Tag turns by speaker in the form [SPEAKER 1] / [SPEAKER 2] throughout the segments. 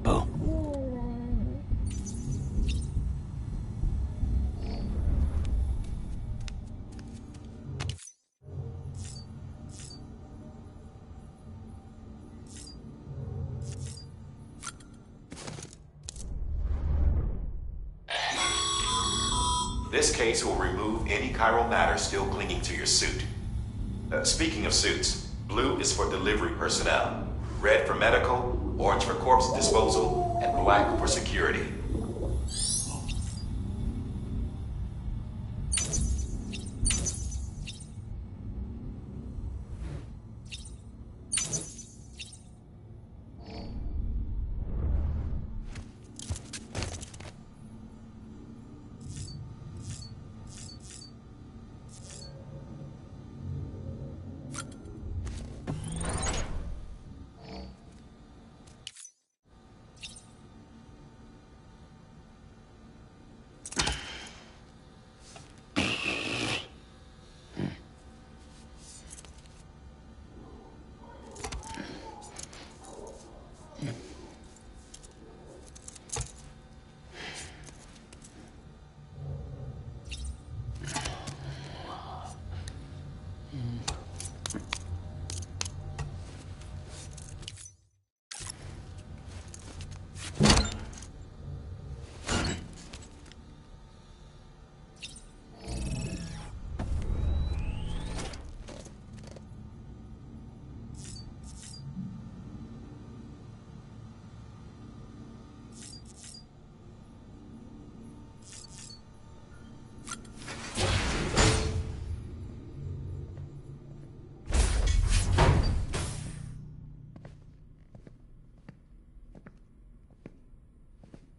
[SPEAKER 1] Bo.
[SPEAKER 2] This case will remove any chiral matter still clinging to your suit. Speaking of suits, blue is for delivery personnel, red for medical, orange for corpse disposal, and black for security.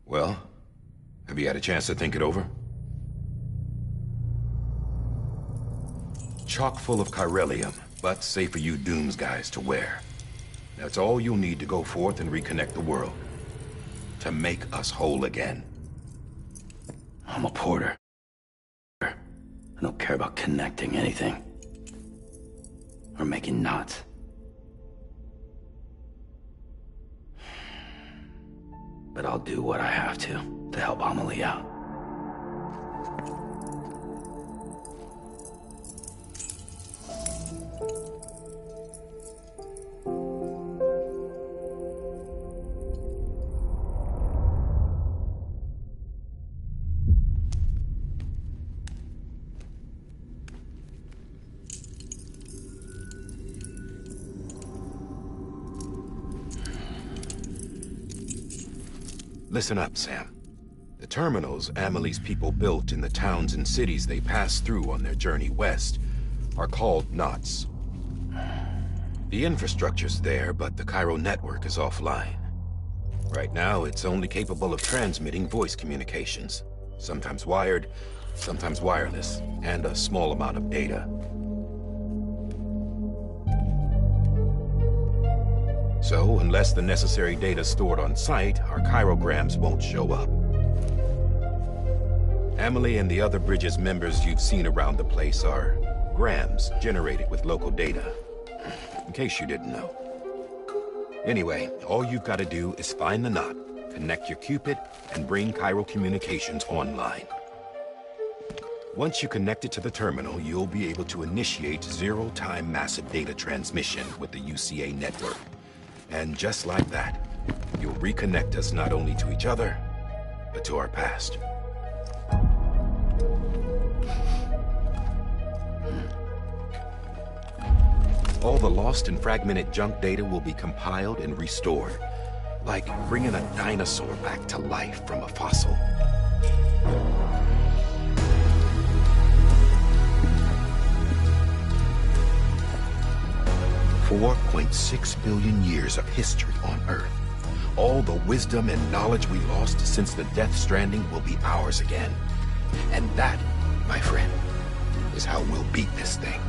[SPEAKER 3] Well, have you had a chance to think it over? Chock full of chiralium, but safe for you Dooms guys to wear. That's all you'll need to go forth and reconnect the world. To make us whole again.
[SPEAKER 1] I'm a porter. I don't care about connecting anything. Or making knots. But I'll do what I have to help Amelie out.
[SPEAKER 3] Listen up, Sam. The terminals Amelie's people built in the towns and cities they passed through on their journey west are called knots. The infrastructure's there, but the Cairo network is offline. Right now, it's only capable of transmitting voice communications. Sometimes wired, sometimes wireless, and a small amount of data. So, unless the necessary data's stored on site, our chirograms won't show up. Amelie and the other Bridges members you've seen around the place are grams generated with local data. In case you didn't know. Anyway, all you've got to do is find the knot, connect your Cupid, and bring Cairo communications online. Once you connect it to the terminal, you'll be able to initiate zero-time massive data transmission with the UCA network. And just like that, you'll reconnect us not only to each other, but to our past. All the lost and fragmented junk data will be compiled and restored, like bringing a dinosaur back to life from a fossil. 4.6 billion years of history on Earth. All the wisdom and knowledge we lost since the Death Stranding will be ours again. And that, my friend, is how we'll beat this thing.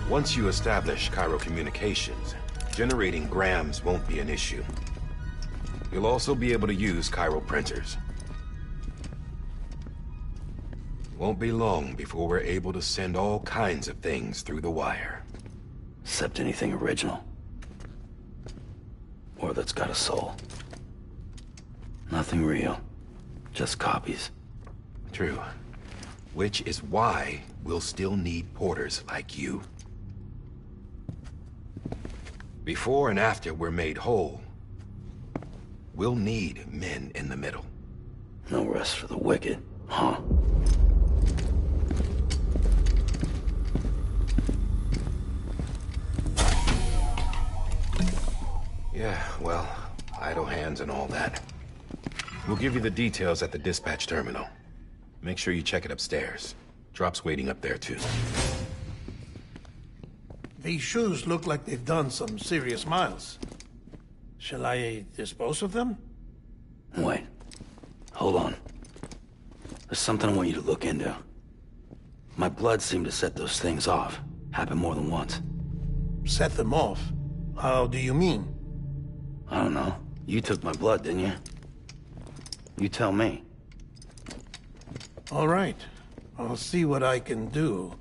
[SPEAKER 3] Once you establish Cairo communications, generating grams won't be an issue. You'll also be able to use Cairo printers. Won't be long before we're able to send all kinds of things through the wire.
[SPEAKER 1] Except anything original. Or that's got a soul. Nothing real. Just copies.
[SPEAKER 3] True. Which is why we'll still need porters like you. Before and after we're made whole, we'll need men in the middle.
[SPEAKER 1] No rest for the wicked, huh?
[SPEAKER 3] Yeah, well, idle hands and all that. We'll give you the details at the dispatch terminal. Make sure you check it upstairs. Drop's waiting up there, too.
[SPEAKER 4] These shoes look like they've done some serious miles. Shall I dispose of them?
[SPEAKER 1] Wait. Hold on. There's something I want you to look into. My blood seemed to set those things off. Happened more than once.
[SPEAKER 4] Set them off? How do you mean?
[SPEAKER 1] I don't know. You took my blood, didn't you? You tell me.
[SPEAKER 4] All right. I'll see what I can do.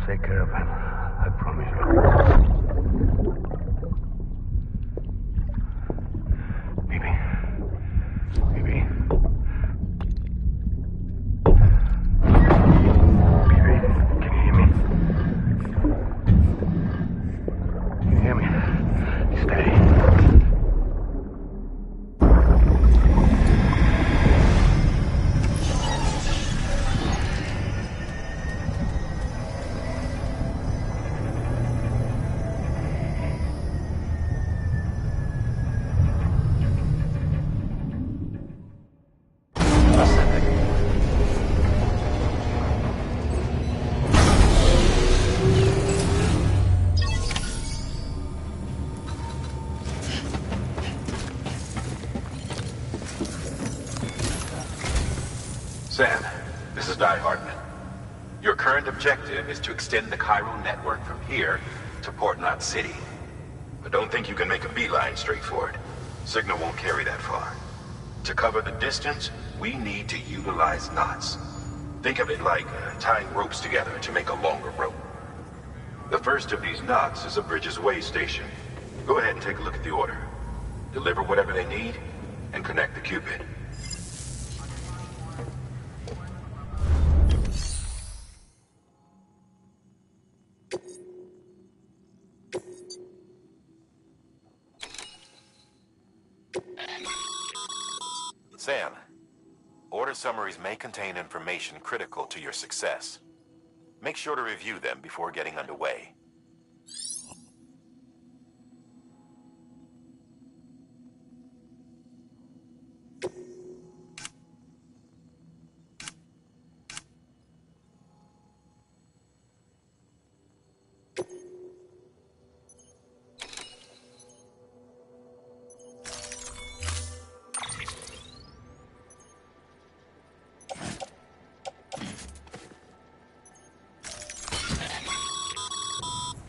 [SPEAKER 5] Take care of him. I promise you. Baby. Baby. Baby, can you hear me? Can you hear me? Steady.
[SPEAKER 3] Sam, this is Di Hartman. Your current objective is to extend the Cairo network from here to Port Knot City. But don't think you can make a beeline straight for it. Signal won't carry that far. To cover the distance, we need to utilize knots. Think of it like tying ropes together to make a longer rope. The first of these knots is a Bridges Way station. Go ahead and take a look at the order. Deliver whatever they need, and connect the Cupid.
[SPEAKER 2] Sam, order summaries may contain information critical to your success. Make sure to review them before getting underway.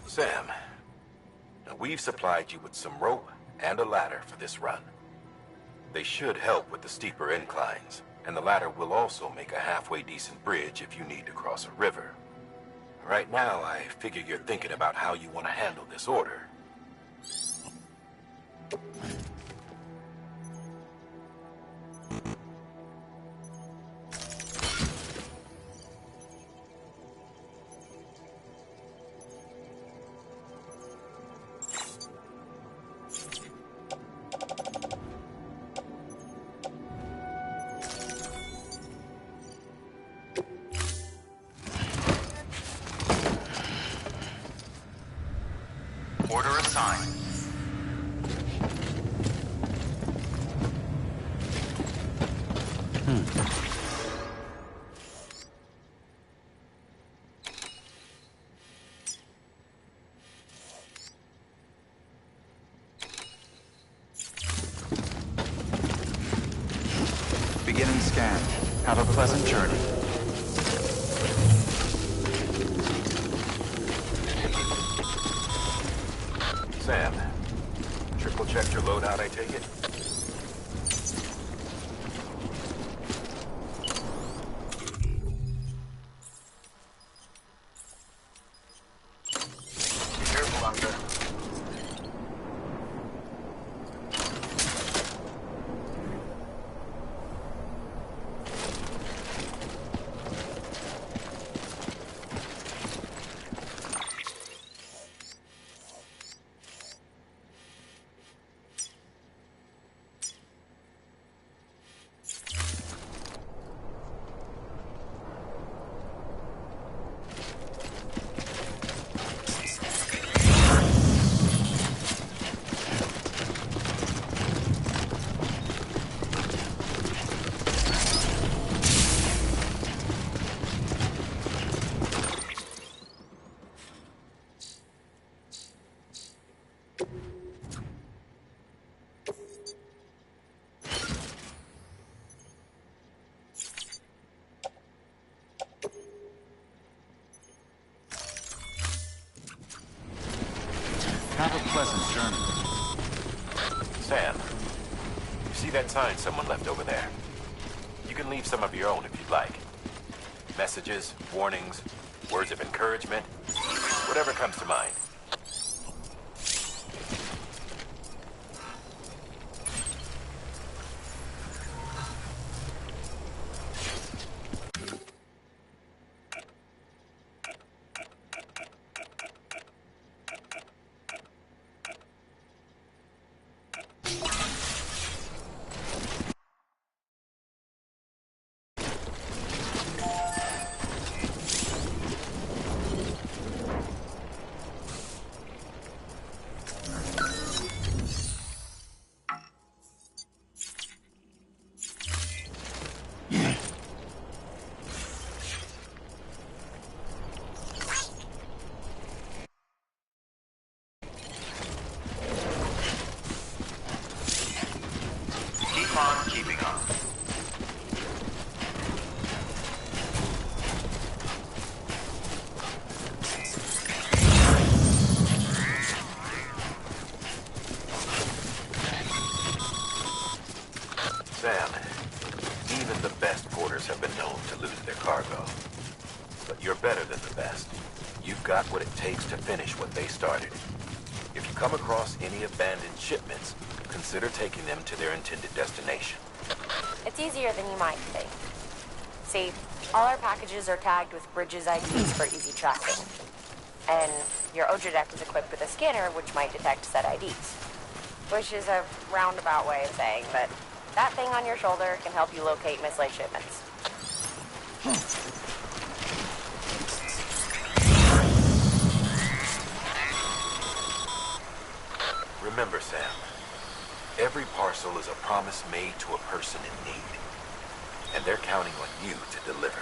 [SPEAKER 2] Sam, now we've supplied you with some rope and a ladder for this run. They should help with the steeper inclines, and the ladder will also make a halfway decent bridge if you need to cross a river. Right now, I figure you're thinking about how you want to handle this order.
[SPEAKER 6] scanned. Have a pleasant journey.
[SPEAKER 3] Sam, triple checked your loadout, I take it?
[SPEAKER 6] Be careful out there. Have a pleasant journey.
[SPEAKER 3] Sam, you see that sign someone left over there? You can leave some of your own if you'd like. Messages, warnings, words of encouragement, whatever comes to mind.
[SPEAKER 6] Keep on keeping on.
[SPEAKER 3] Sam, even the best porters have been known to lose their cargo. But you're better than the best. You've got what it takes to finish what they started. If you come across any abandoned shipments, consider taking them to their intended destination.
[SPEAKER 7] It's easier than you might think. See, all our packages are tagged with Bridges IDs for easy tracking. And your OJ deck is equipped with a scanner which might detect said IDs. Which is a roundabout way of saying that that thing on your shoulder can help you locate mislaid shipments.
[SPEAKER 3] Remember, Sam, every parcel is a promise made to a person in need. And they're counting on you to deliver.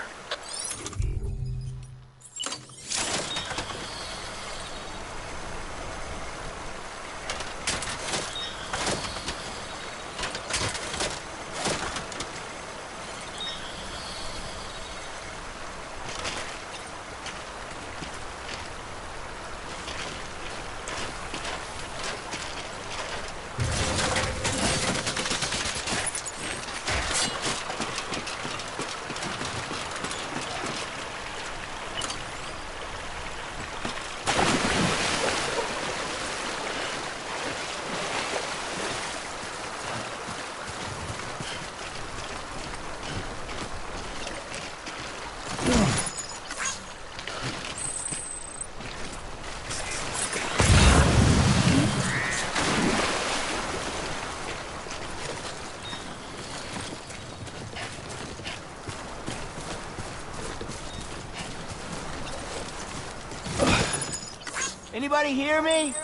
[SPEAKER 8] Anybody hear me?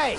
[SPEAKER 8] Hey!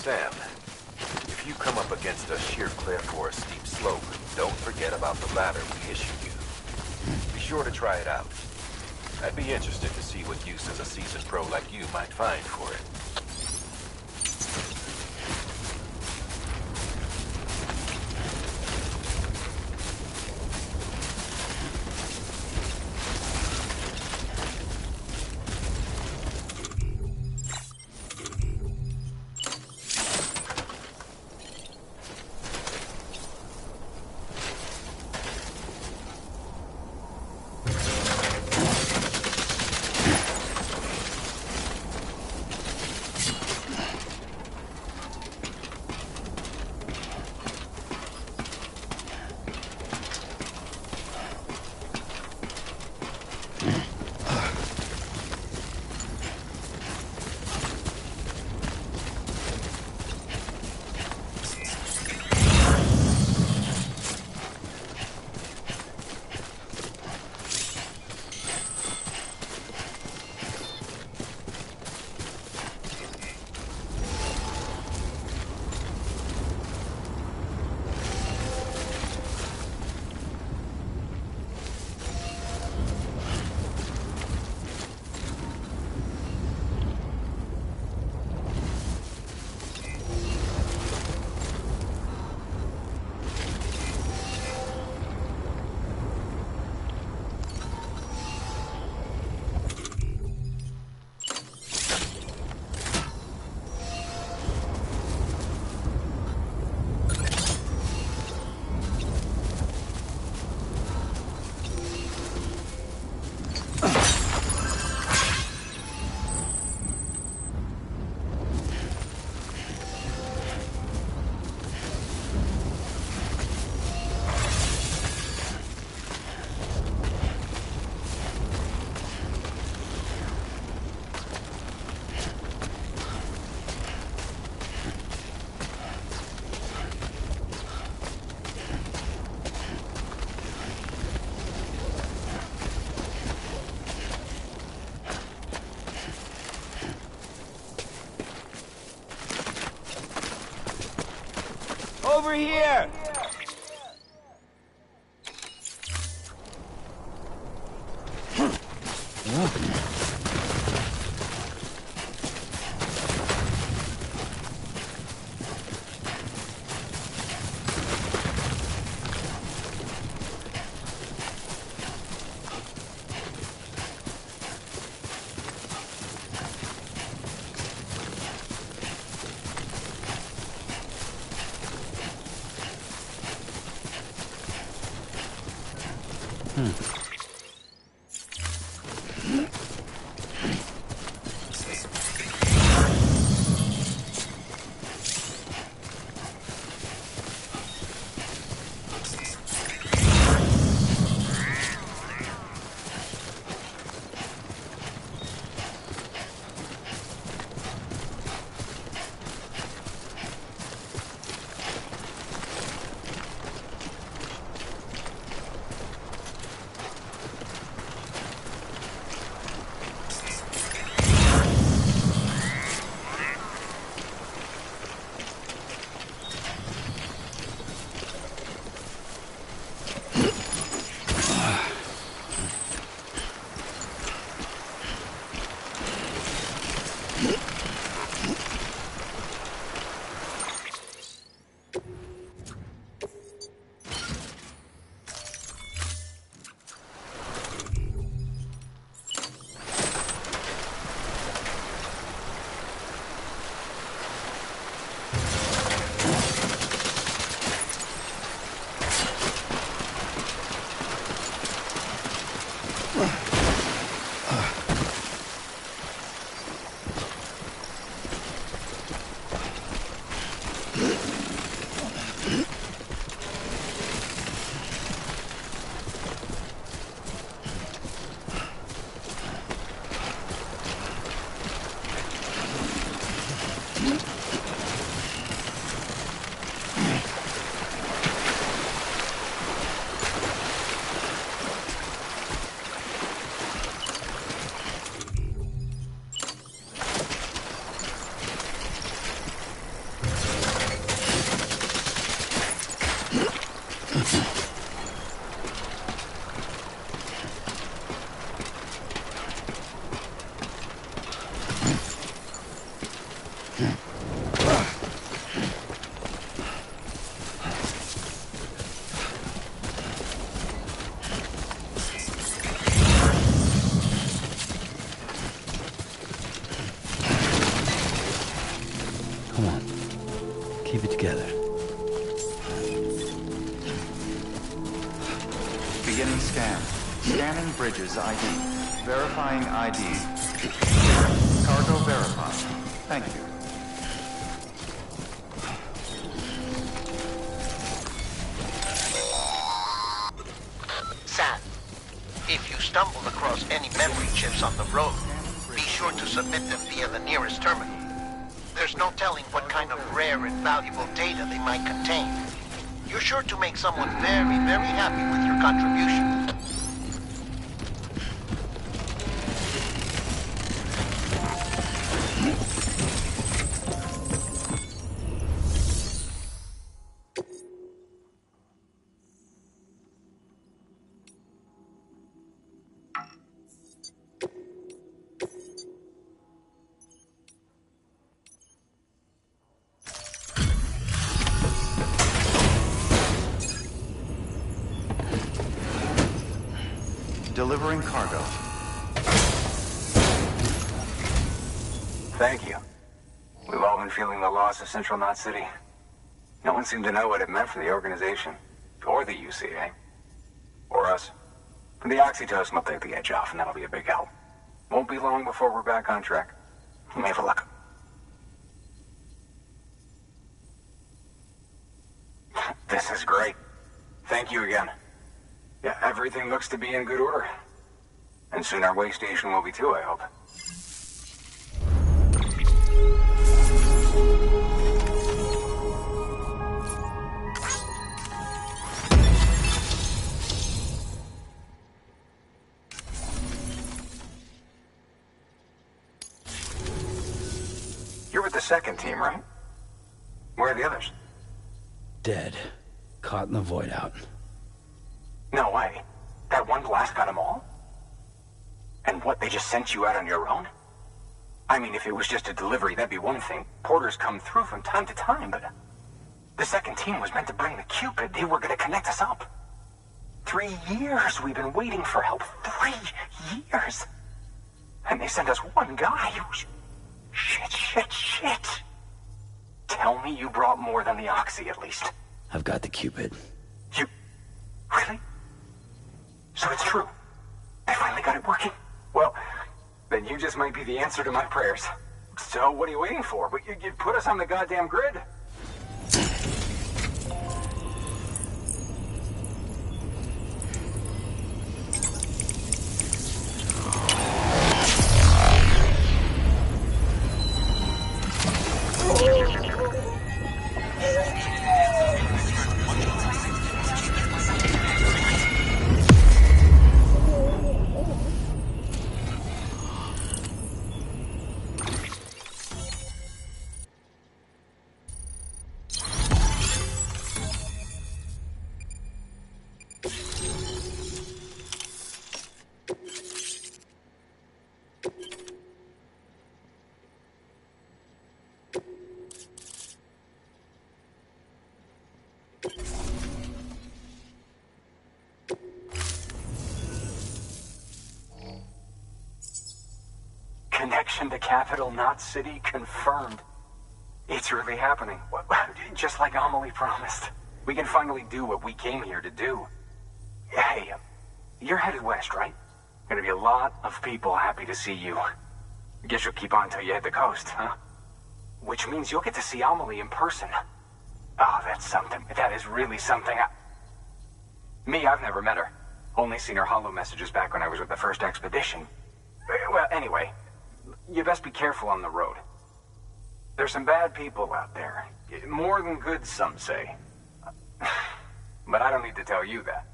[SPEAKER 3] Sam, if you come up against a sheer cliff or a steep slope, don't forget about the ladder we issued you. Be sure to try it out. I'd be interested to see what uses a seasoned pro like you might find for it.
[SPEAKER 8] Over here!
[SPEAKER 1] Come on. Keep it together.
[SPEAKER 6] Beginning scan. Scanning bridges ID. Verifying ID. Cargo verified. Thank you.
[SPEAKER 9] Sam, if you stumble across any memory chips on the road, be sure to submit them via the nearest terminal. There's no telling what kind of rare and valuable data they might contain. You're sure to make someone very, very happy with your contribution.
[SPEAKER 6] Delivering cargo.
[SPEAKER 5] Thank you. We've all been feeling the loss of Central Knot City. No one seemed to know what it meant for the organization, or the UCA, or us. The oxytocin will take the edge off, and that'll be a big help. Won't be long before we're back on track. You may have a look. This is great. Thank you again. Yeah, everything looks to be in good order. And soon our way station will be too, I hope. You're with the second team, right? Where are the others?
[SPEAKER 1] Dead. Caught in the void out.
[SPEAKER 5] No way. That one blast got them all? And what, they just sent you out on your own? I mean, if it was just a delivery, that'd be one thing. Porters come through from time to time, but... The second team was meant to bring the Cupid. They were gonna connect us up. 3 years we've been waiting for help. 3 years! And they sent us one guy. Shit. Tell me you brought more than the Oxy, at least.
[SPEAKER 1] I've got the Cupid.
[SPEAKER 5] You... Really? So it's true. I finally got it working. Well, then you just might be the answer to my prayers. So what are you waiting for? You put us on the goddamn grid. Connection to Capital Knot City confirmed. It's really happening. Just like Amelie promised. We can finally do what we came here to do. Hey, you're headed west, right? Gonna be a lot of people happy to see you. Guess you'll keep on till you hit the coast, huh? Which means you'll get to see Amelie in person. Oh, that's something. That is really something. Me, I've never met her. Only seen her holo messages back when I was with the first expedition. Well, anyway, you best be careful on the road. There's some bad people out there. More than good, some say. But I don't need to tell you that.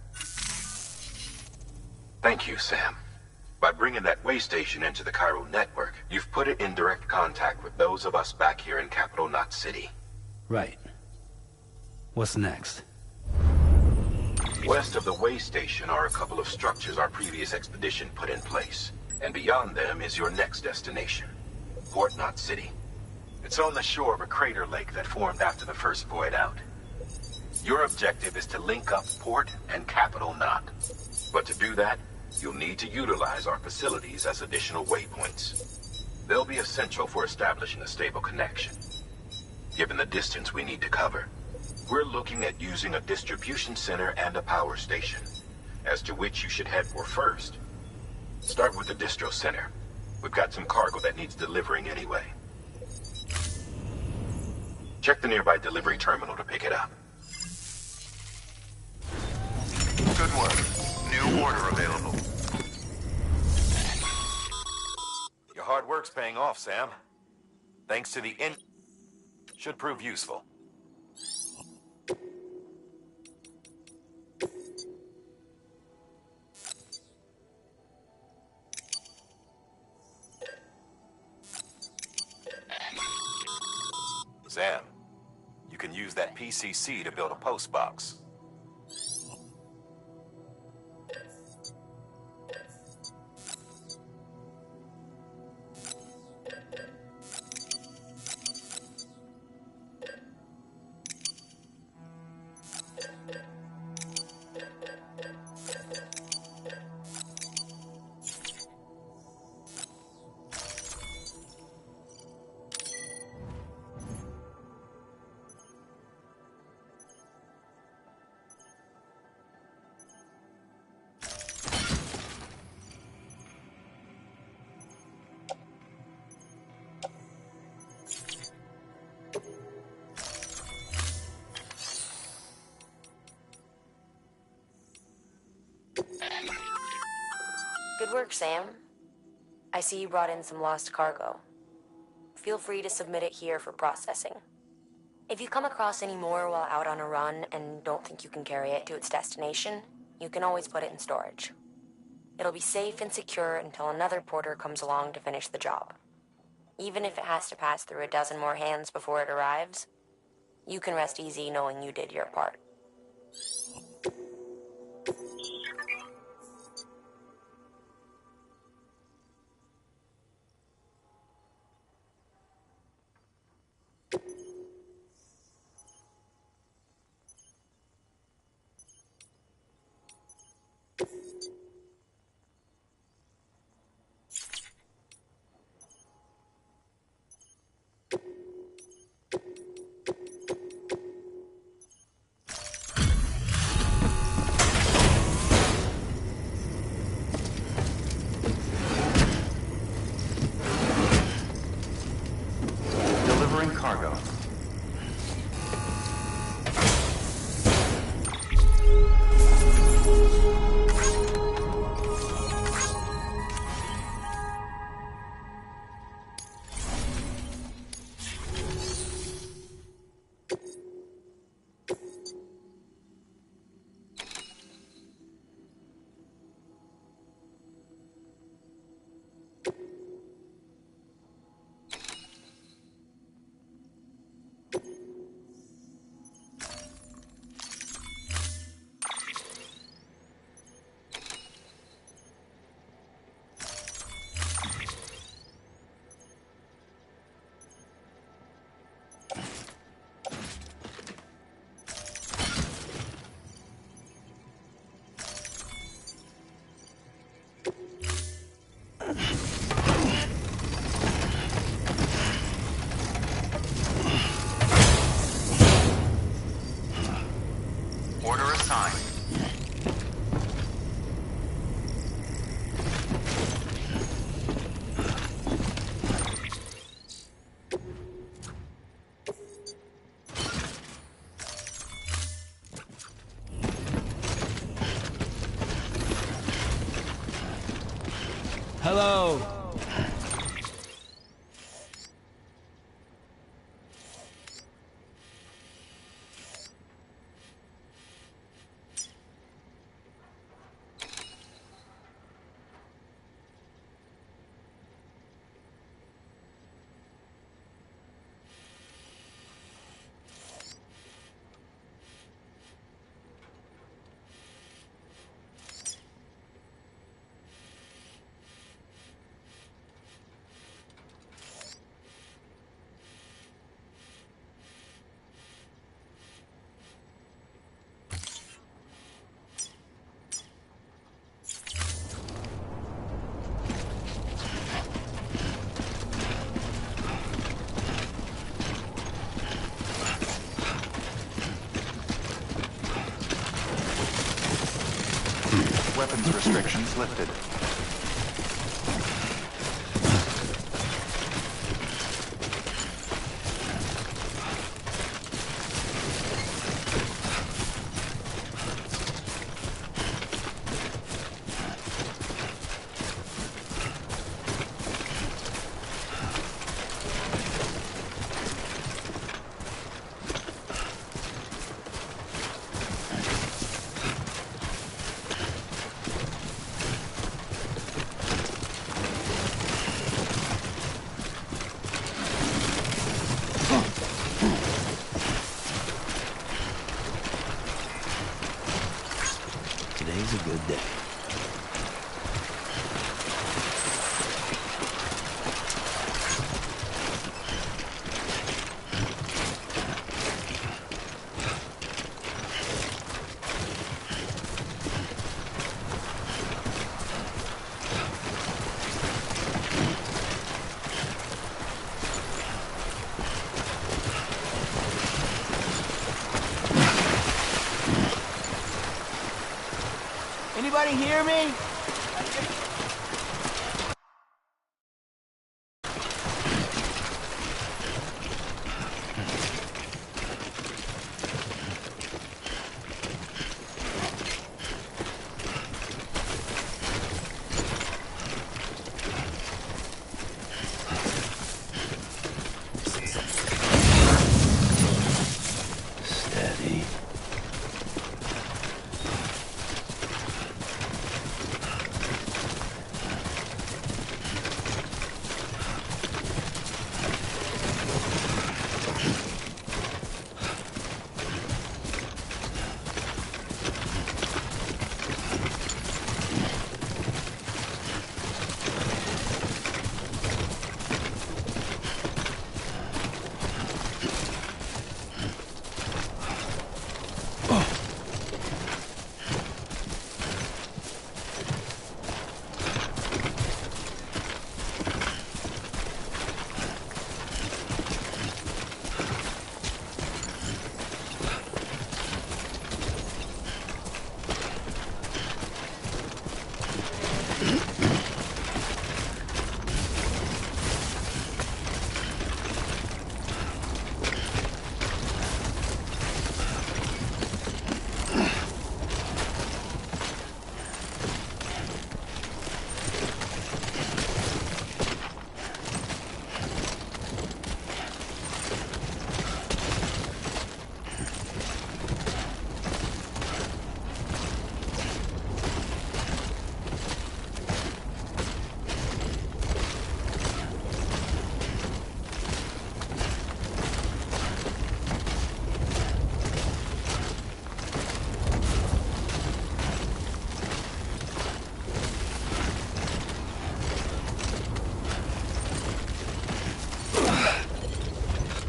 [SPEAKER 3] Thank you, Sam. By bringing that way station into the Cairo network, you've put it in direct contact with those of us back here in Capital Knot City.
[SPEAKER 1] Right. What's next?
[SPEAKER 3] West of the way station are a couple of structures our previous expedition put in place. And beyond them is your next destination, Port Knot City. It's on the shore of a crater lake that formed after the first void out. Your objective is to link up Port and Capital Knot. But to do that, you'll need to utilize our facilities as additional waypoints. They'll be essential for establishing a stable connection. Given the distance we need to cover, we're looking at using a distribution center and a power station, as to which you should head for first. Start with the distro center. We've got some cargo that needs delivering anyway. Check the nearby delivery terminal to pick it up.
[SPEAKER 6] Good work. New order available.
[SPEAKER 2] Your hard work's paying off, Sam. Thanks to the should prove useful. Sam, you can use that PCC to build a post box.
[SPEAKER 7] Good work, Sam. I see you brought in some lost cargo. Feel free to submit it here for processing. If you come across any more while out on a run and don't think you can carry it to its destination, you can always put it in storage. It'll be safe and secure until another porter comes along to finish the job. Even if it has to pass through a dozen more hands before it arrives, you can rest easy knowing you did your part.
[SPEAKER 6] Delivering cargo. Order assigned.
[SPEAKER 1] Hello.
[SPEAKER 6] Weapons restrictions lifted.
[SPEAKER 1] Today's a good day.
[SPEAKER 8] Anybody hear me?
[SPEAKER 1] Steady.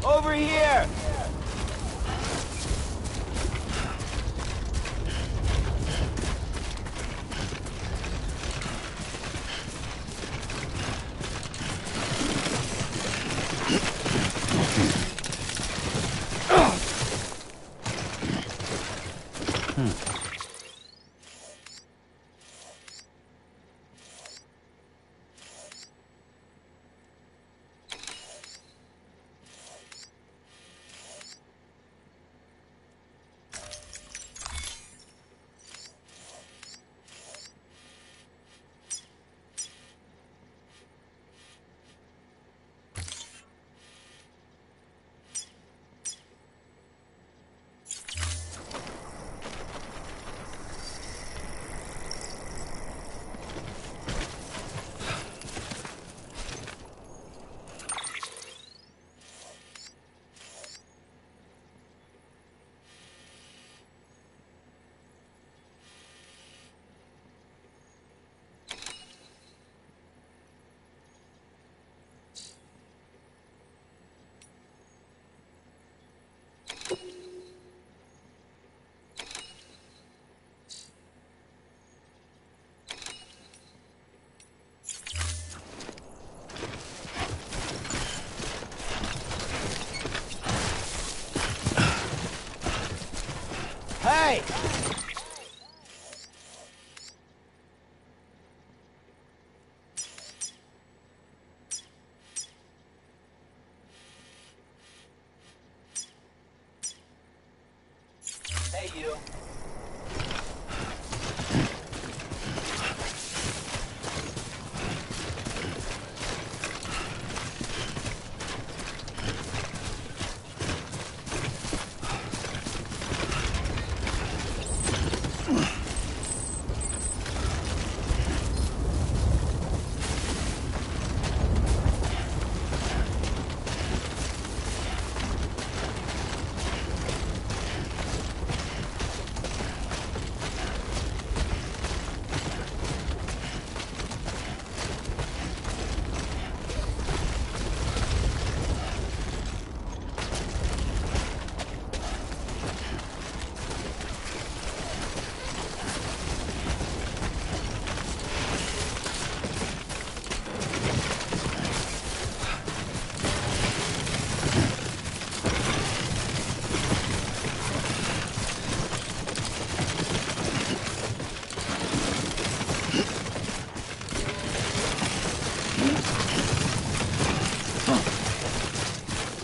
[SPEAKER 8] Over here! Hey! Hey, you.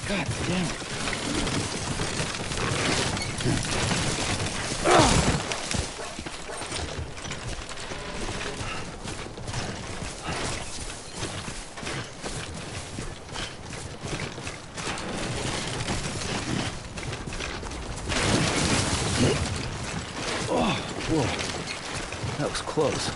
[SPEAKER 1] God damn it. Oh, whoa. That was close.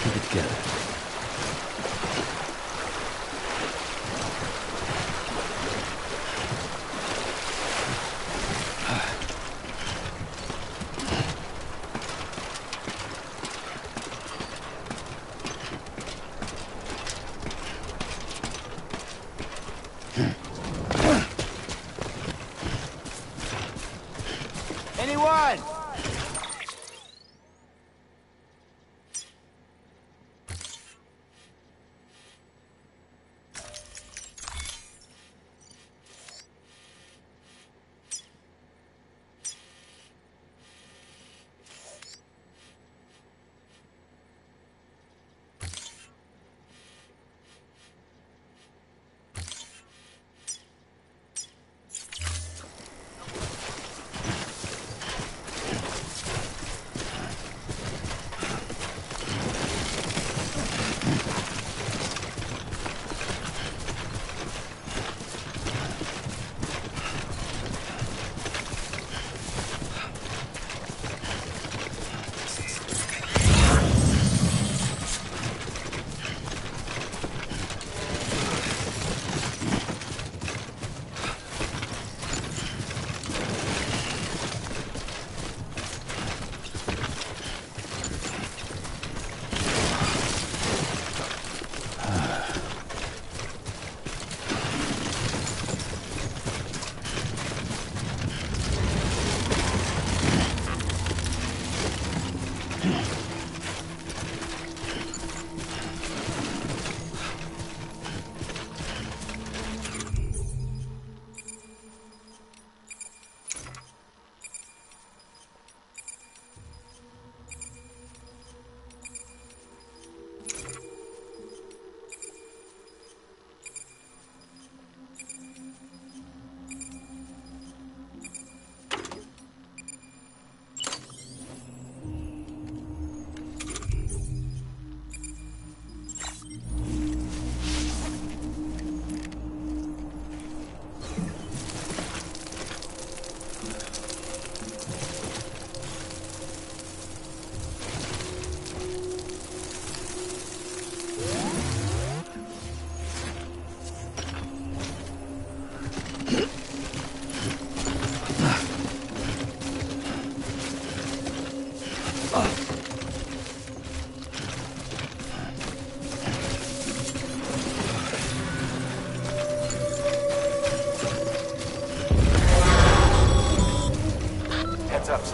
[SPEAKER 1] Keep it together.
[SPEAKER 8] Anyone?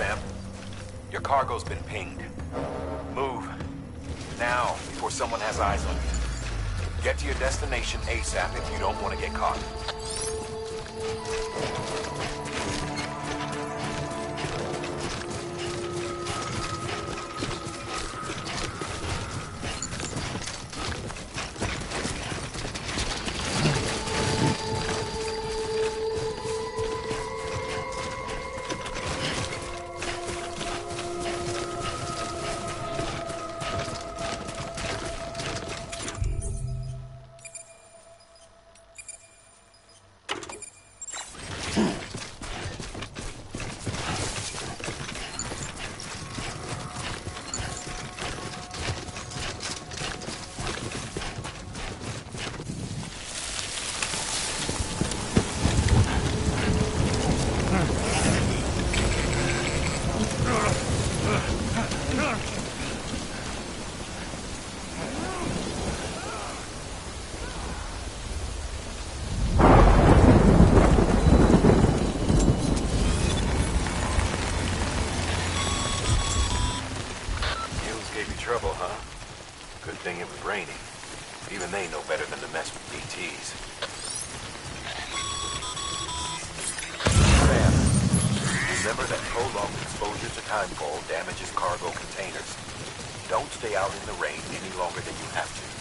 [SPEAKER 3] Sam. Your cargo's been pinged. Move. Now, before someone has eyes on you. Get to your destination ASAP if you don't want to get caught. Trouble, huh? Good thing it was raining. Even they know better than to mess with BTs. Sam, remember that prolonged exposure to timefall damages cargo containers. Don't stay out in the rain any longer than you have to.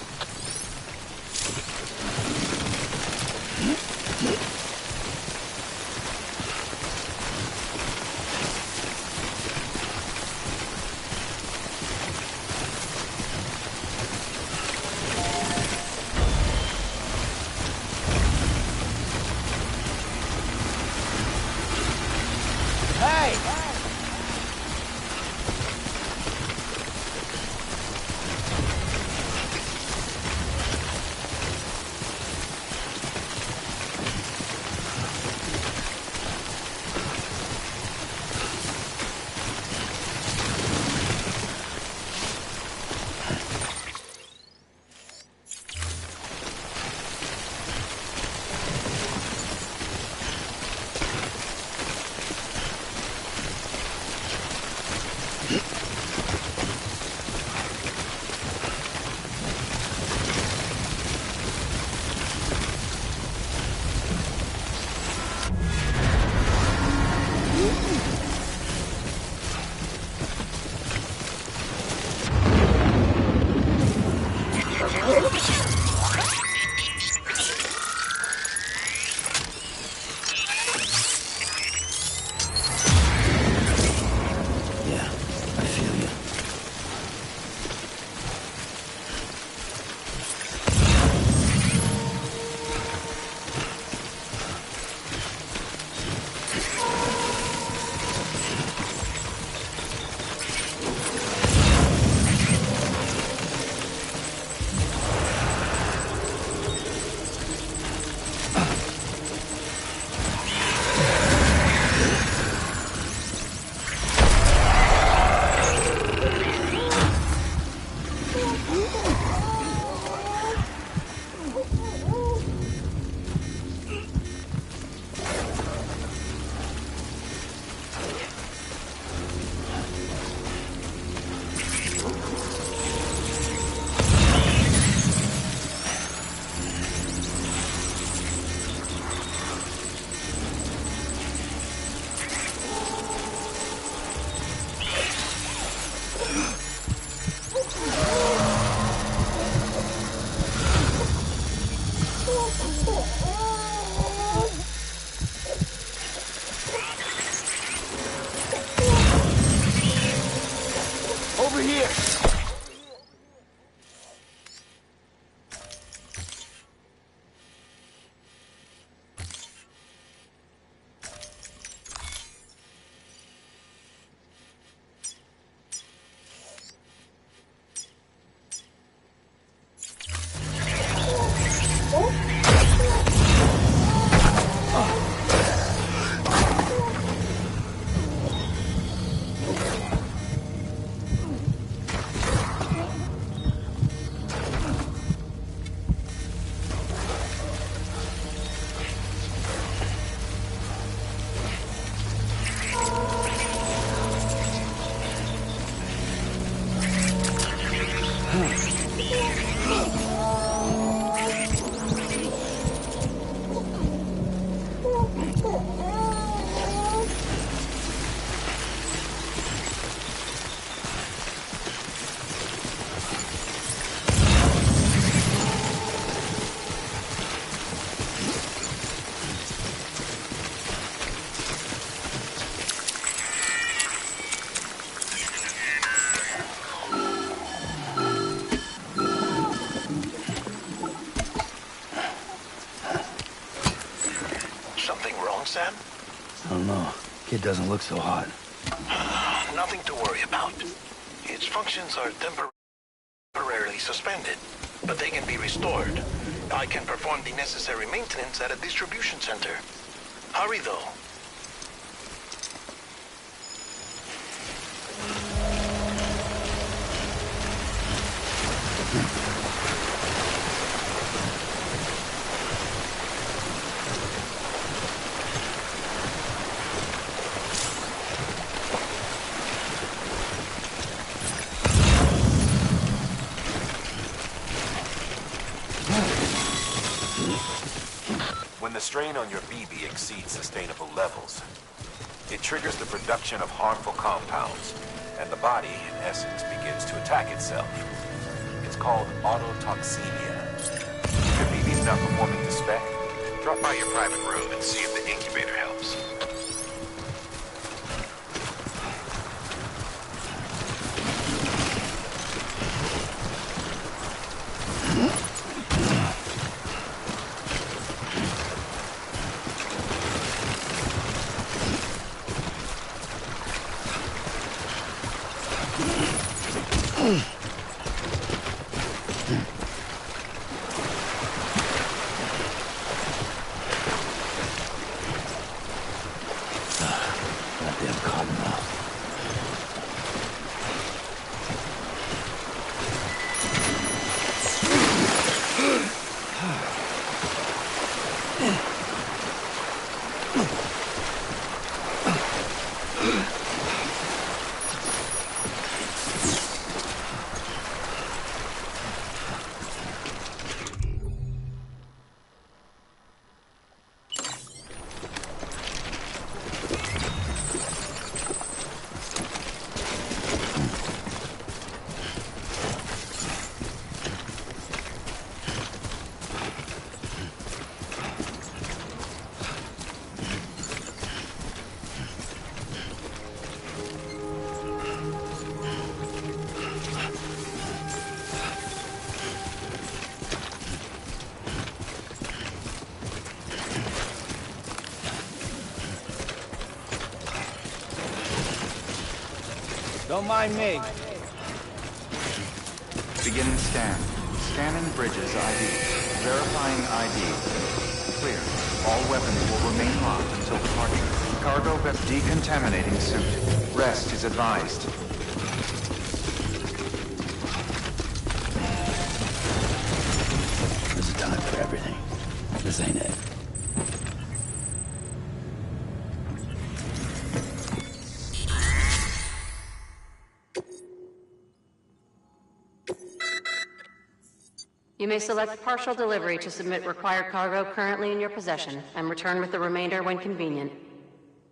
[SPEAKER 10] Something wrong, Sam?
[SPEAKER 1] I don't know. Kid doesn't look so hot.
[SPEAKER 10] Nothing to worry about. Its functions are temporarily suspended, but they can be restored. I can perform the necessary maintenance at a distribution center. Hurry, though.
[SPEAKER 2] When the strain on your BB exceeds sustainable levels, it triggers the production of harmful compounds, and the body, in essence, begins to attack itself. It's called autotoxemia. If your BB's not performing to spec, drop by your private room and see if the incubator helps.
[SPEAKER 8] Don't mind me.
[SPEAKER 11] Beginning scan. Scanning bridges ID. Verifying ID. Clear. All weapons will remain locked until departure. Cargo decontaminating suit. Rest is advised.
[SPEAKER 1] There's a time for everything. This ain't it.
[SPEAKER 12] You may select partial delivery to submit required cargo currently in your possession and return with the remainder when convenient.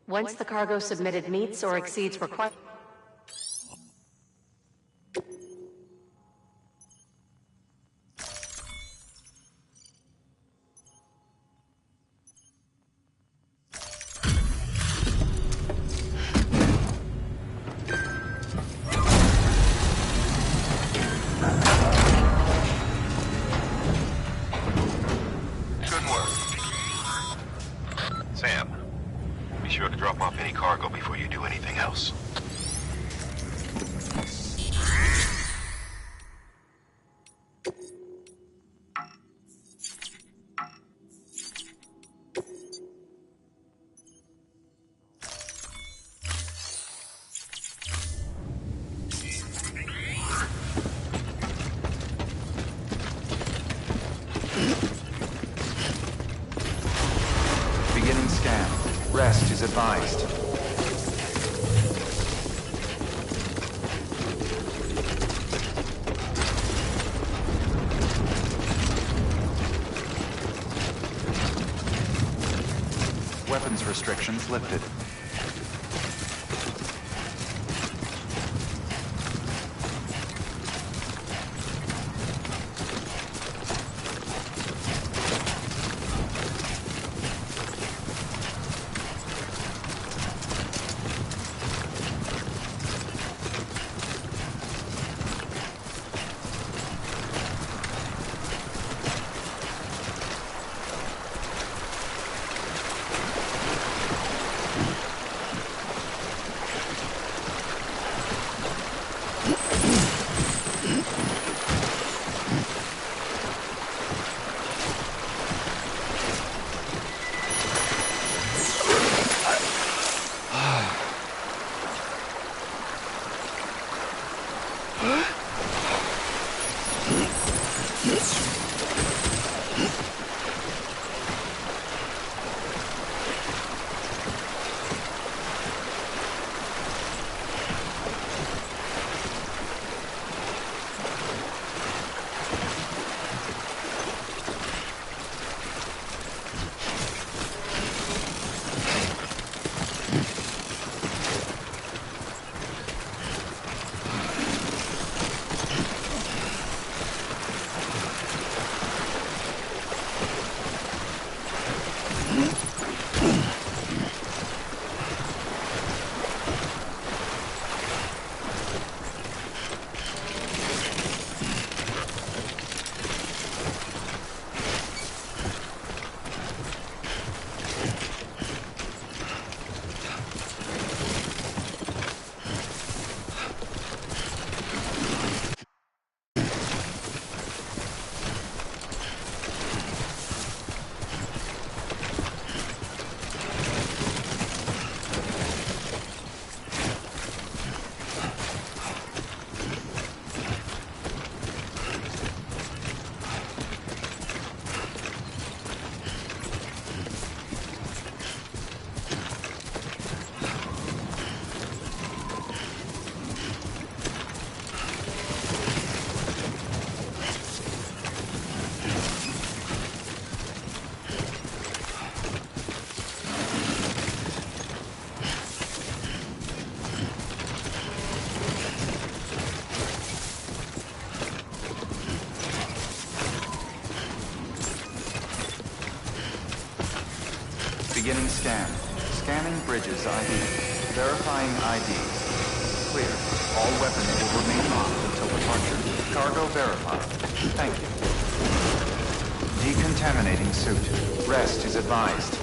[SPEAKER 12] Once the cargo submitted meets or exceeds required...
[SPEAKER 2] Sam, be sure to drop off any cargo before you do anything else.
[SPEAKER 11] Beginning scan. Rest is advised. Weapons restrictions lifted. Beginning scan. Scanning bridges ID. Verifying IDs. Clear. All weapons will remain locked until departure. Cargo verified. Thank you. Decontaminating suit. Rest is advised.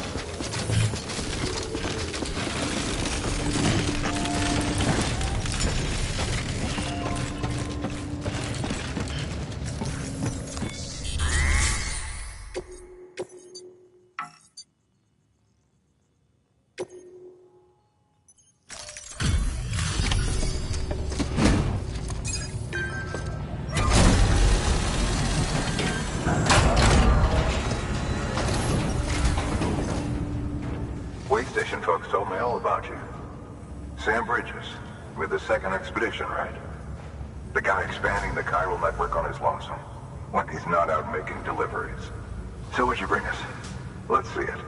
[SPEAKER 6] Folks told me all about you. Sam Bridges, with the second expedition, right? The guy expanding the chiral network on his lonesome. When he's not out making deliveries. So what'd you bring us? Let's see it.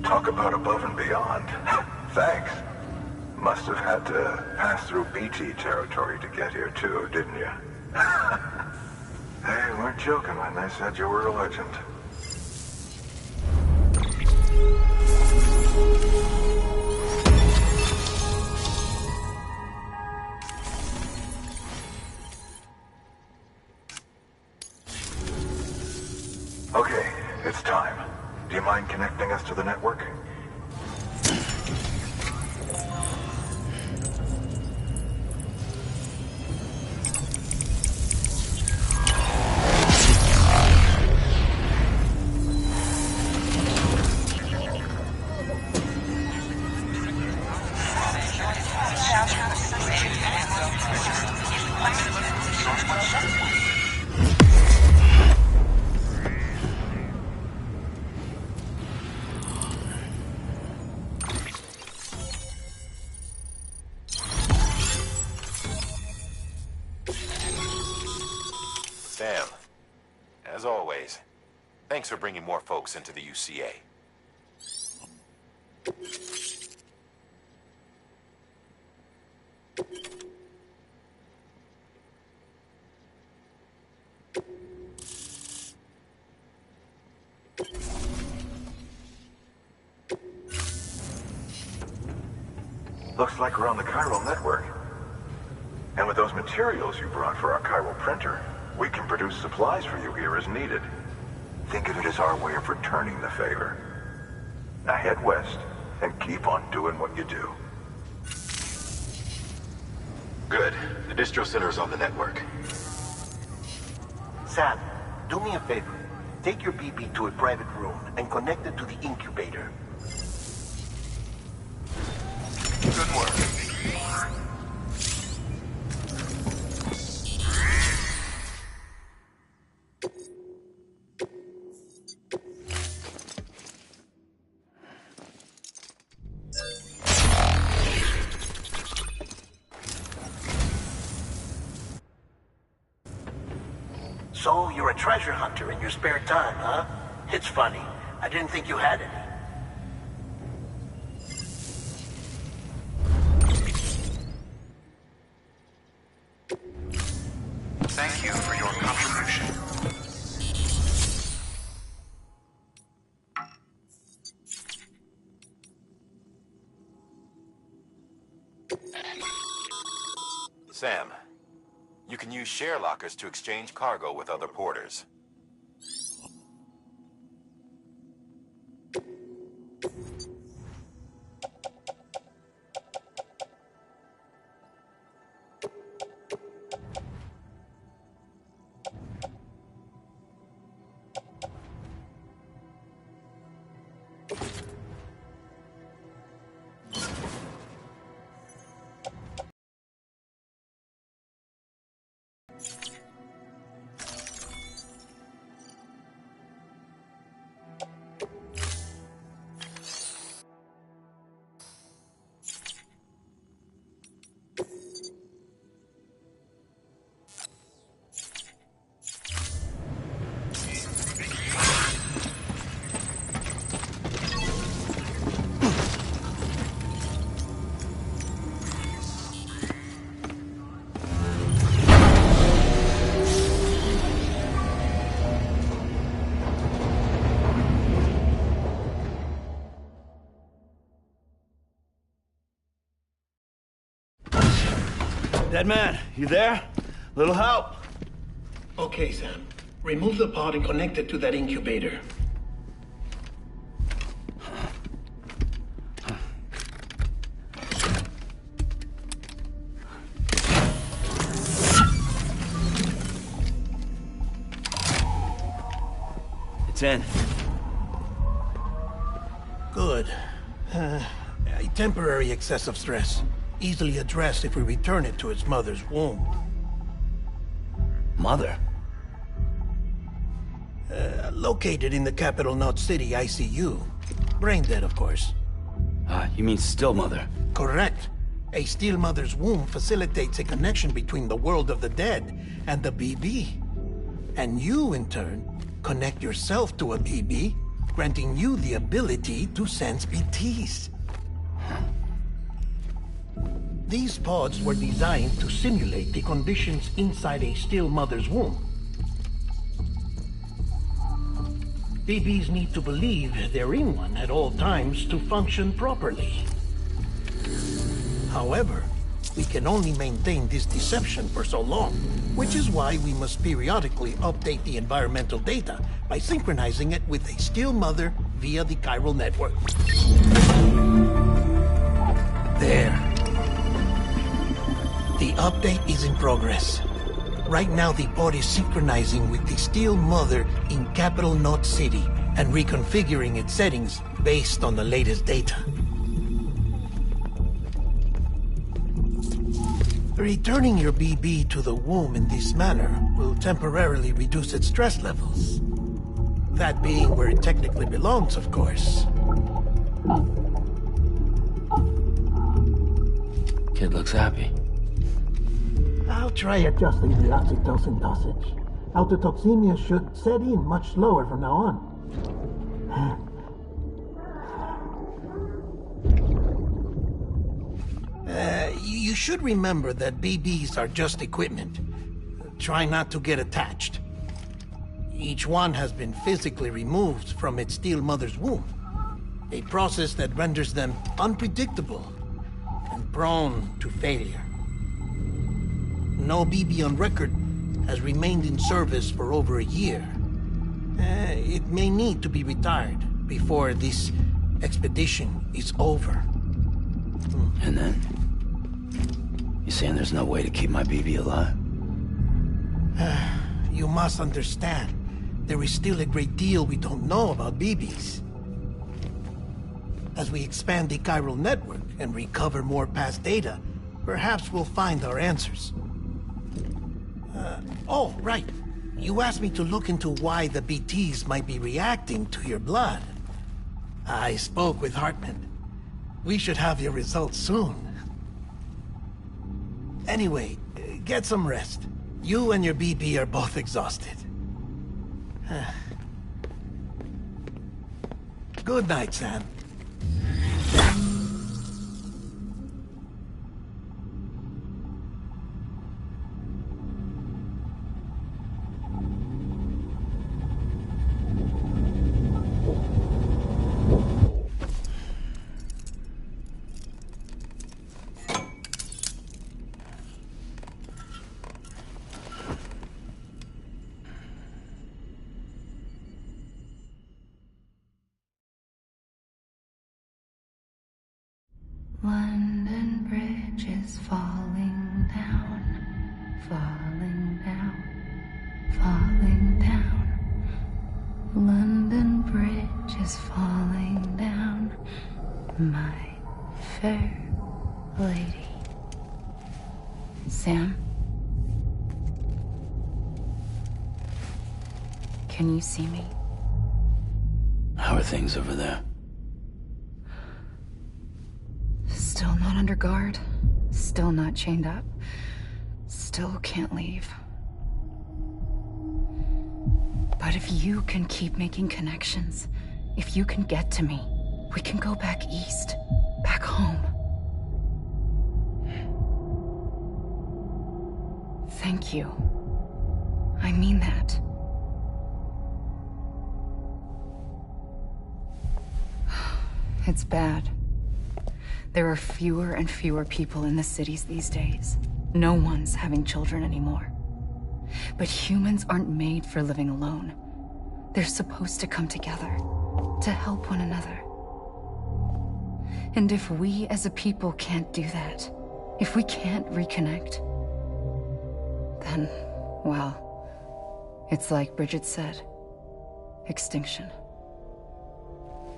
[SPEAKER 6] Talk about above and beyond. Thanks. Must have had to pass through BT territory to get here too, didn't you? They weren't joking when they said you were a legend. Okay, it's time. Do you mind connecting us to the network?
[SPEAKER 2] Sam, as always, thanks for bringing more folks into the UCA.
[SPEAKER 6] Looks like we're on the chiral network. And with those materials you brought for our chiral printer, we can produce supplies for you here as needed. Think of it as our way of returning the favor. Now head west and keep on doing what you do.
[SPEAKER 2] Good. The distro center is on the network.
[SPEAKER 9] Sam, do me a favor. Take your BB to a private room and connect it to the incubator.
[SPEAKER 6] Good work.
[SPEAKER 9] So, you're a treasure hunter in your spare time, huh? It's funny. I didn't think you had any.
[SPEAKER 10] Thank you for your contribution.
[SPEAKER 2] Sam, you can use share lockers to exchange cargo with other porters.
[SPEAKER 1] Dead man, you there? Little help?
[SPEAKER 4] Okay, Sam. Remove the pod and connect it to that incubator.
[SPEAKER 1] It's in.
[SPEAKER 4] Good. A temporary excess of stress. Easily addressed if we return it to its mother's womb.
[SPEAKER 1] Mother?
[SPEAKER 4] Located in the capital Knot City ICU. Brain dead, of course.
[SPEAKER 1] You mean still mother?
[SPEAKER 4] Correct. A still mother's womb facilitates a connection between the world of the dead and the BB. And you, in turn, connect yourself to a BB, granting you the ability to sense BTs. These pods were designed to simulate the conditions inside a still mother's womb. BBs need to believe they're in one at all times to function properly. However, we can only maintain this deception for so long, which is why we must periodically update the environmental data by synchronizing it with a still mother via the chiral network. There. The update is in progress. Right now, the pod is synchronizing with the still mother in capital Knot City and reconfiguring its settings based on the latest data. Returning your BB to the womb in this manner will temporarily reduce its stress levels. That being where it technically belongs, of course.
[SPEAKER 1] Kid looks happy.
[SPEAKER 4] I'll try adjusting the oxytocin dosage. Autotoxemia should set in much slower from now on. You should remember that BBs are just equipment. Try not to get attached. Each one has been physically removed from its still mother's womb. A process that renders them unpredictable and prone to failure. No BB on record has remained in service for over a year. It may need to be retired before this expedition is over.
[SPEAKER 1] And then? You saying there's no way to keep my BB alive?
[SPEAKER 4] You must understand, there is still a great deal we don't know about BBs. As we expand the chiral network and recover more past data, perhaps we'll find our answers. Oh, right. You asked me to look into why the BTs might be reacting to your blood. I spoke with Hartman. We should have your results soon. Anyway, get some rest. You and your BB are both exhausted. Good night, Sam.
[SPEAKER 13] London Bridge is falling down, falling down, falling down. London Bridge is falling down, my fair lady. Sam? Can you see me?
[SPEAKER 1] How are things over there?
[SPEAKER 13] Still not under guard. Still not chained up. Still can't leave. But if you can keep making connections, if you can get to me, we can go back east. Back home. Thank you. I mean that. It's bad. There are fewer and fewer people in the cities these days. No one's having children anymore. But humans aren't made for living alone. They're supposed to come together, to help one another. And if we as a people can't do that, if we can't reconnect, then, well, it's like Bridget said, extinction.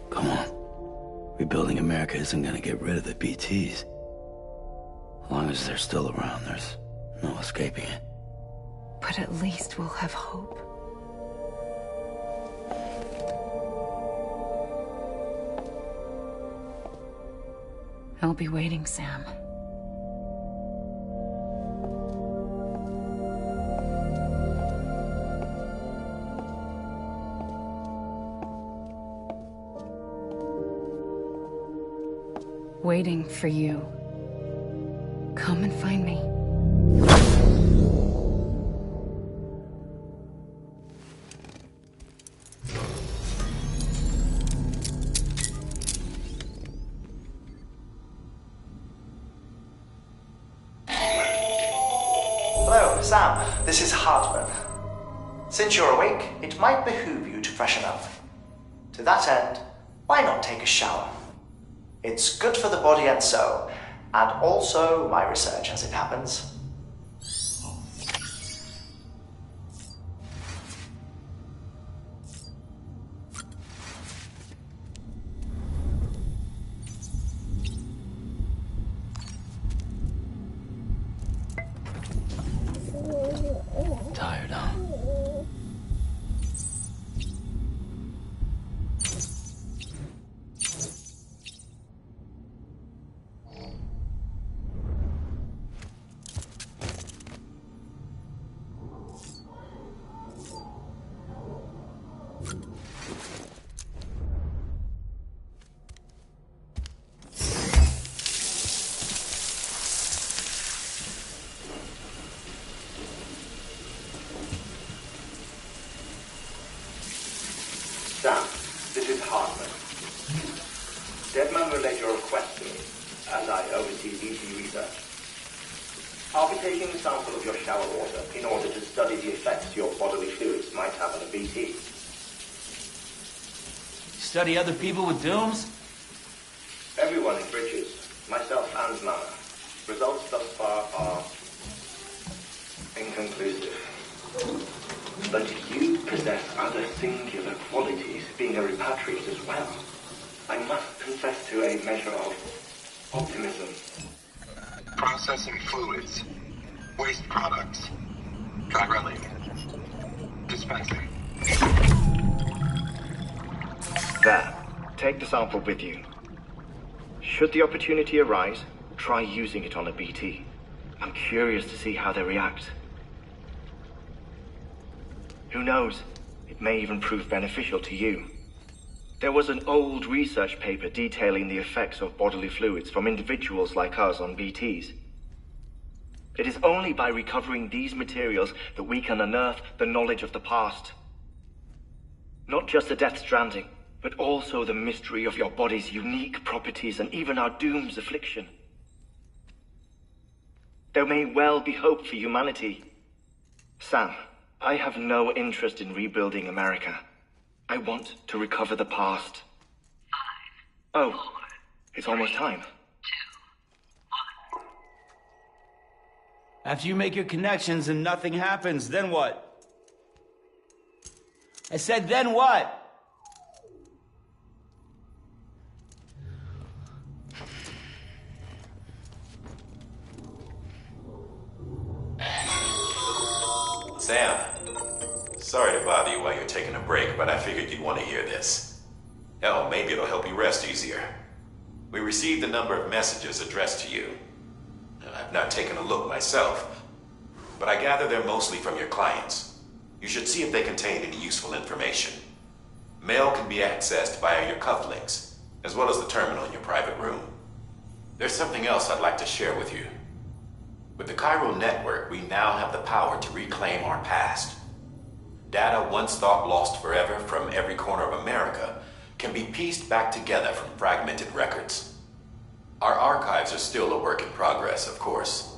[SPEAKER 1] Come on. Rebuilding America isn't gonna get rid of the BTs. As long as they're still around, there's no escaping it.
[SPEAKER 13] But at least we'll have hope. I'll be waiting, Sam. Waiting for you. Come and find me.
[SPEAKER 14] Hello, Sam. This is Hartman. Since you're awake, it might behoove you to freshen up. To that end, why not take a shower? It's good for the body and soul, and also my research as it happens.
[SPEAKER 1] Tired, huh?
[SPEAKER 15] Sam, this is Hartman. Deadman relayed your request to me, as I oversee BT research. I'll be taking a sample of your shower water in order to study the effects your bodily fluids might have on a BT.
[SPEAKER 8] Study other people with dooms?
[SPEAKER 15] Everyone in Bridges, myself and Mana. Results thus far are inconclusive. But you possess other singular qualities, being a repatriate as well. I must confess to a measure of optimism.
[SPEAKER 6] Processing fluids. Waste products. Chirelli. Dispensing.
[SPEAKER 15] There. Take the sample with you. Should the opportunity arise, try using it on a BT. I'm curious to see how they react. Who knows? It may even prove beneficial to you. There was an old research paper detailing the effects of bodily fluids from individuals like us on BTs. It is only by recovering these materials that we can unearth the knowledge of the past. Not just the Death Stranding, but also the mystery of your body's unique properties and even our doom's affliction. There may well be hope for humanity. Sam, I have no interest in rebuilding America. I want to recover the past. 5, 4, it's almost time. 2,
[SPEAKER 8] 1. After you make your connections and nothing happens, then what? I said, then what?
[SPEAKER 2] Sam, sorry to bother you while you're taking a break, but I figured you'd want to hear this. Hell, maybe it'll help you rest easier. We received a number of messages addressed to you. I've not taken a look myself, but I gather they're mostly from your clients. You should see if they contain any useful information. Mail can be accessed via your cufflinks, as well as the terminal in your private room. There's something else I'd like to share with you. With the chiral network, we now have the power to reclaim our past. Data once thought lost forever from every corner of America can be pieced back together from fragmented records. Our archives are still a work in progress, of course.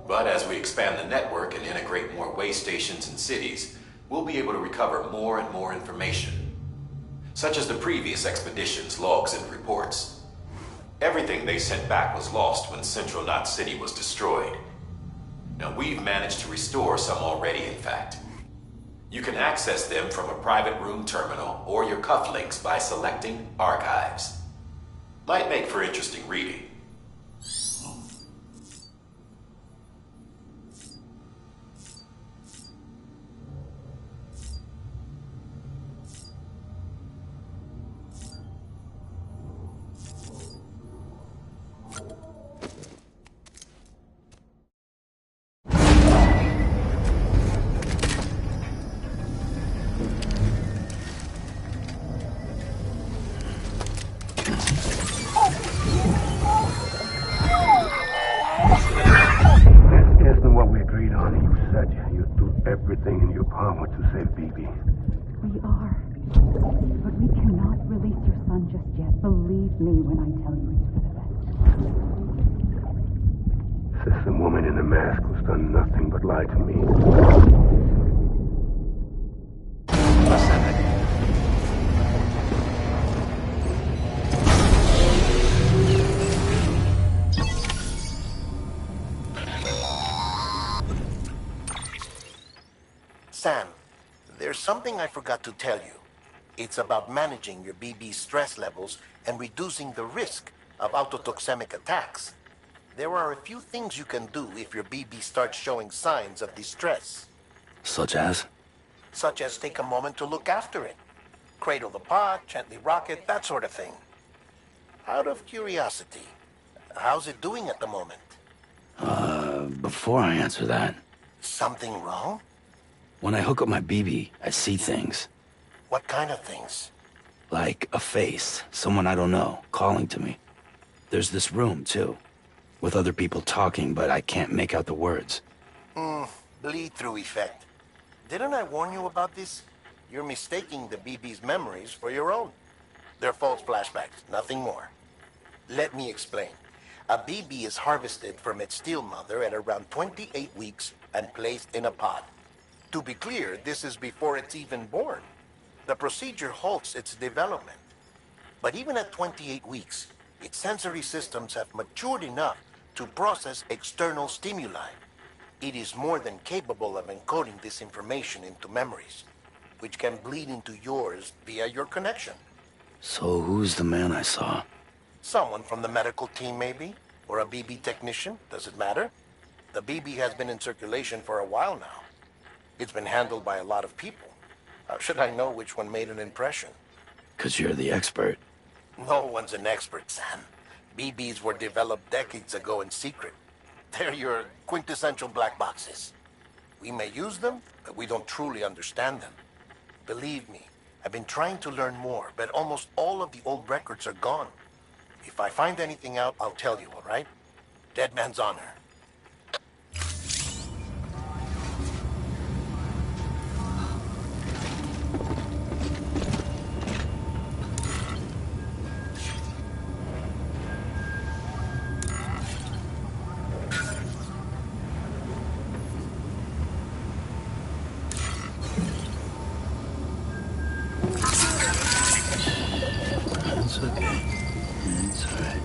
[SPEAKER 2] But as we expand the network and integrate more way stations and cities, we'll be able to recover more and more information, such as the previous expedition's logs and reports. Everything they sent back was lost when Central Knot City was destroyed. Now, we've managed to restore some already, in fact. You can access them from a private room terminal or your cufflinks by selecting Archives. Might make for interesting reading.
[SPEAKER 16] Everything in your power to save BB.
[SPEAKER 17] We are. But we cannot release your son just yet. Believe me when I tell you it's for the best.
[SPEAKER 16] Says the woman in the mask who's done nothing but lie to me.
[SPEAKER 18] Sam, there's something I forgot to tell you. It's about managing your BB stress levels and reducing the risk of autotoxemic attacks. There are a few things you can do if your BB starts showing signs of distress.
[SPEAKER 1] Such as?
[SPEAKER 18] Such as take a moment to look after it. Cradle the pot, gently rock it, that sort of thing. Out of curiosity, how's it doing at the moment?
[SPEAKER 1] Before I answer that...
[SPEAKER 18] Something wrong?
[SPEAKER 1] When I hook up my BB, I see things.
[SPEAKER 18] What kind of things?
[SPEAKER 1] Like a face, someone I don't know, calling to me. There's this room, too, with other people talking, but I can't make out the words.
[SPEAKER 18] Bleed-through effect. Didn't I warn you about this? You're mistaking the BB's memories for your own. They're false flashbacks, nothing more. Let me explain. A BB is harvested from its steel mother at around 28 weeks and placed in a pod. To be clear, this is before it's even born. The procedure halts its development. But even at 28 weeks, its sensory systems have matured enough to process external stimuli. It is more than capable of encoding this information into memories, which can bleed into yours via your connection.
[SPEAKER 1] So who's the man I saw?
[SPEAKER 18] Someone from the medical team, maybe? Or a BB technician? Does it matter? The BB has been in circulation for a while now. It's been handled by a lot of people. How should I know which one made an impression?
[SPEAKER 1] 'Cause you're the expert.
[SPEAKER 18] No one's an expert, Sam. BBs were developed decades ago in secret. They're your quintessential black boxes. We may use them, but we don't truly understand them. Believe me, I've been trying to learn more, but almost all of the old records are gone. If I find anything out, I'll tell you, all right? Dead man's honor.
[SPEAKER 1] It's okay. It's all right.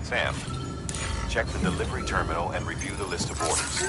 [SPEAKER 2] Sam, check the delivery terminal and review the list of orders.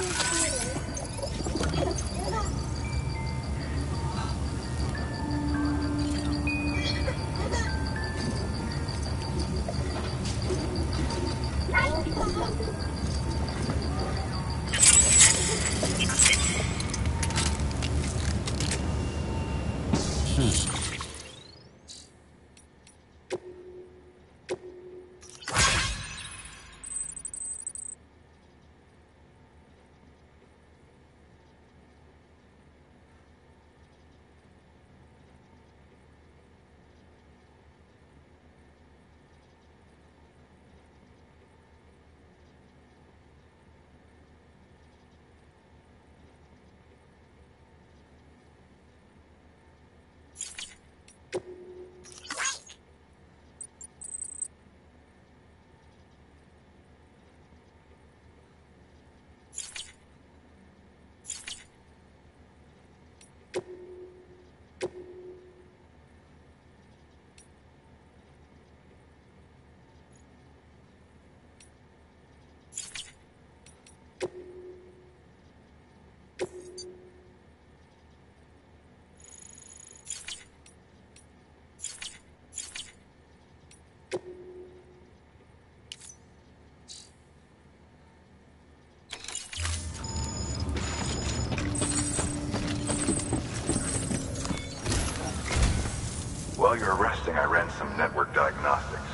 [SPEAKER 6] While you were resting, I ran some network diagnostics.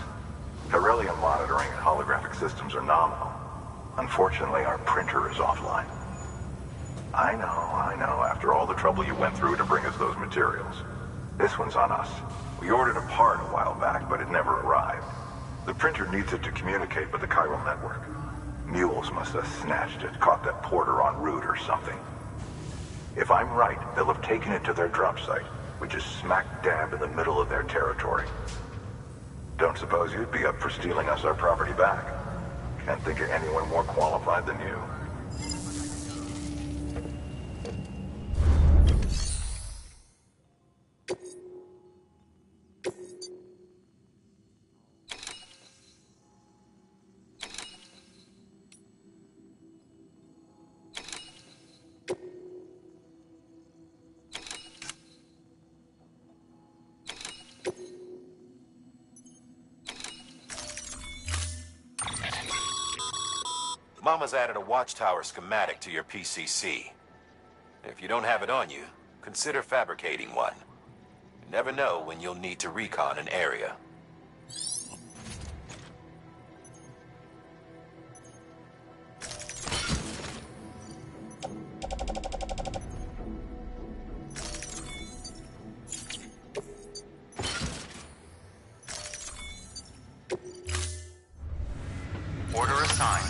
[SPEAKER 6] Beryllium monitoring and holographic systems are nominal. Unfortunately, our printer is offline. I know, after all the trouble you went through to bring us those materials. This one's on us. We ordered a part a while back, but it never arrived. The printer needs it to communicate with the chiral network. Mules must have snatched it, caught that porter en route or something. If I'm right, they'll have taken it to their drop site, which is smack dab in the middle of their territory. Don't suppose you'd be up for stealing us our property back? Can't think of anyone more qualified than you.
[SPEAKER 2] Mama's added a watchtower schematic to your PCC. If you don't have it on you, consider fabricating one. You never know when you'll need to recon an area.
[SPEAKER 11] Order assigned.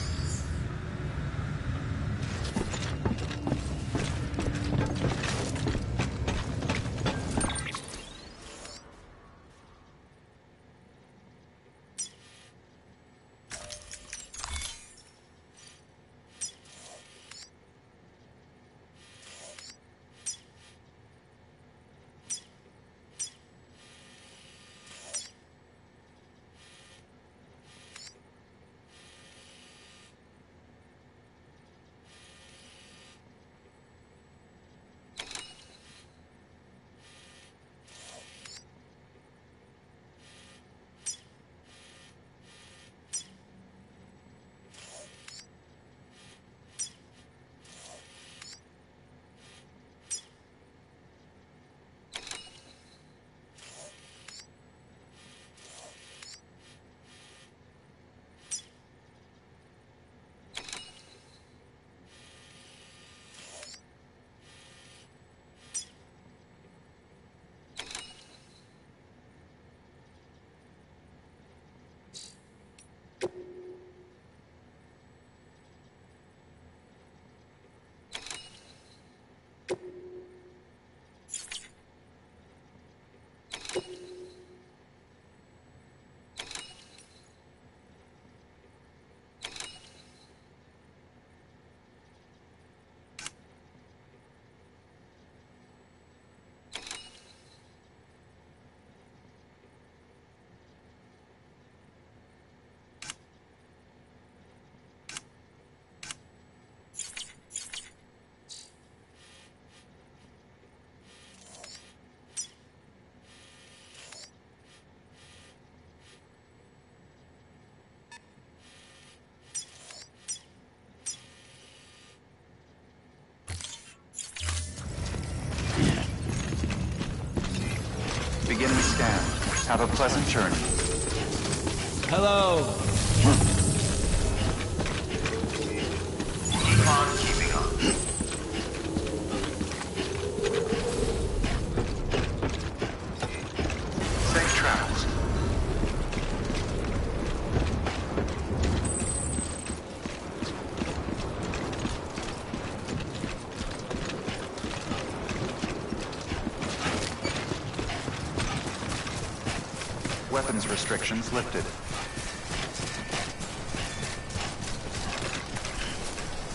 [SPEAKER 11] Beginning scan. Have a pleasant journey.
[SPEAKER 8] Hello.
[SPEAKER 10] Keep on keeping on.
[SPEAKER 11] Safe travels. Weapons restrictions lifted.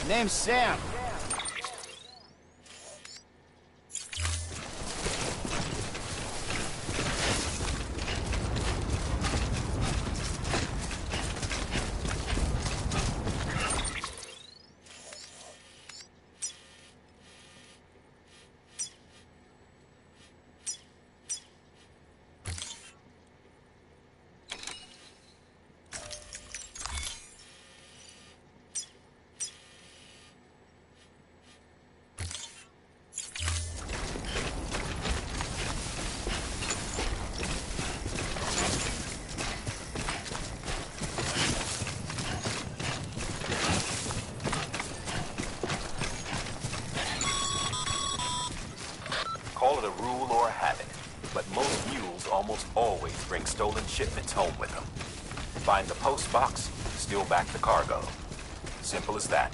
[SPEAKER 8] Name's Sam.
[SPEAKER 2] almost always bring stolen shipments home with them. Find the post box, steal back the cargo. Simple as that.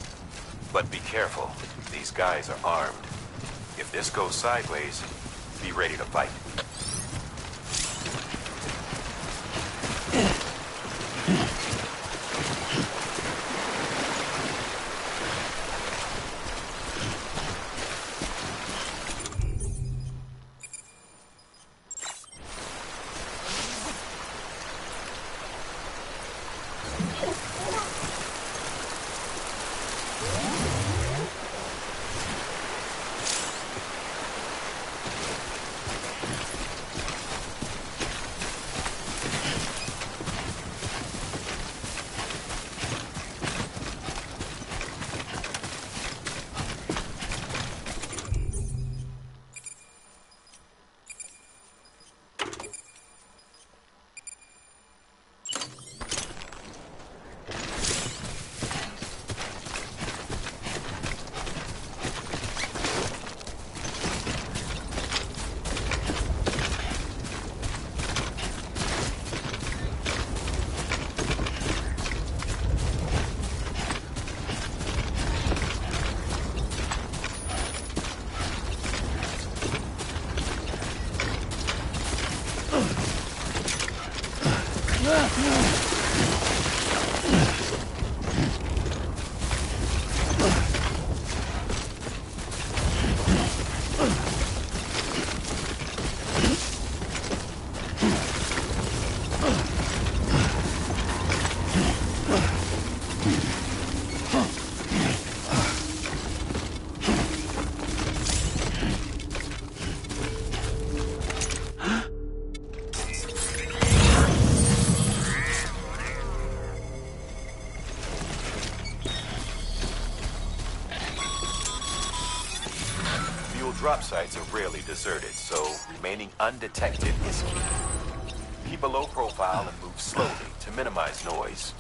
[SPEAKER 2] But be careful. These guys are armed. If this goes sideways, be ready to fight. Drop sites are rarely deserted, so remaining undetected is key. Keep a low profile and move slowly to minimize noise.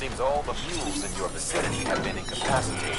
[SPEAKER 2] Seems all the mules in your vicinity have been incapacitated.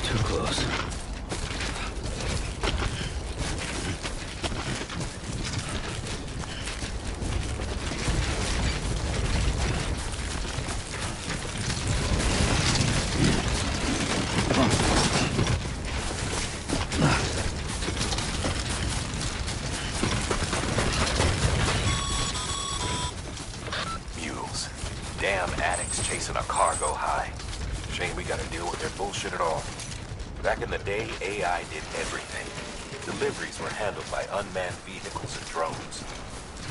[SPEAKER 1] Too close.
[SPEAKER 2] Mules. Damn addicts chasing a cargo high. Shame we gotta deal with their bullshit at all. Back in the day, AI did everything. Deliveries were handled by unmanned vehicles and drones.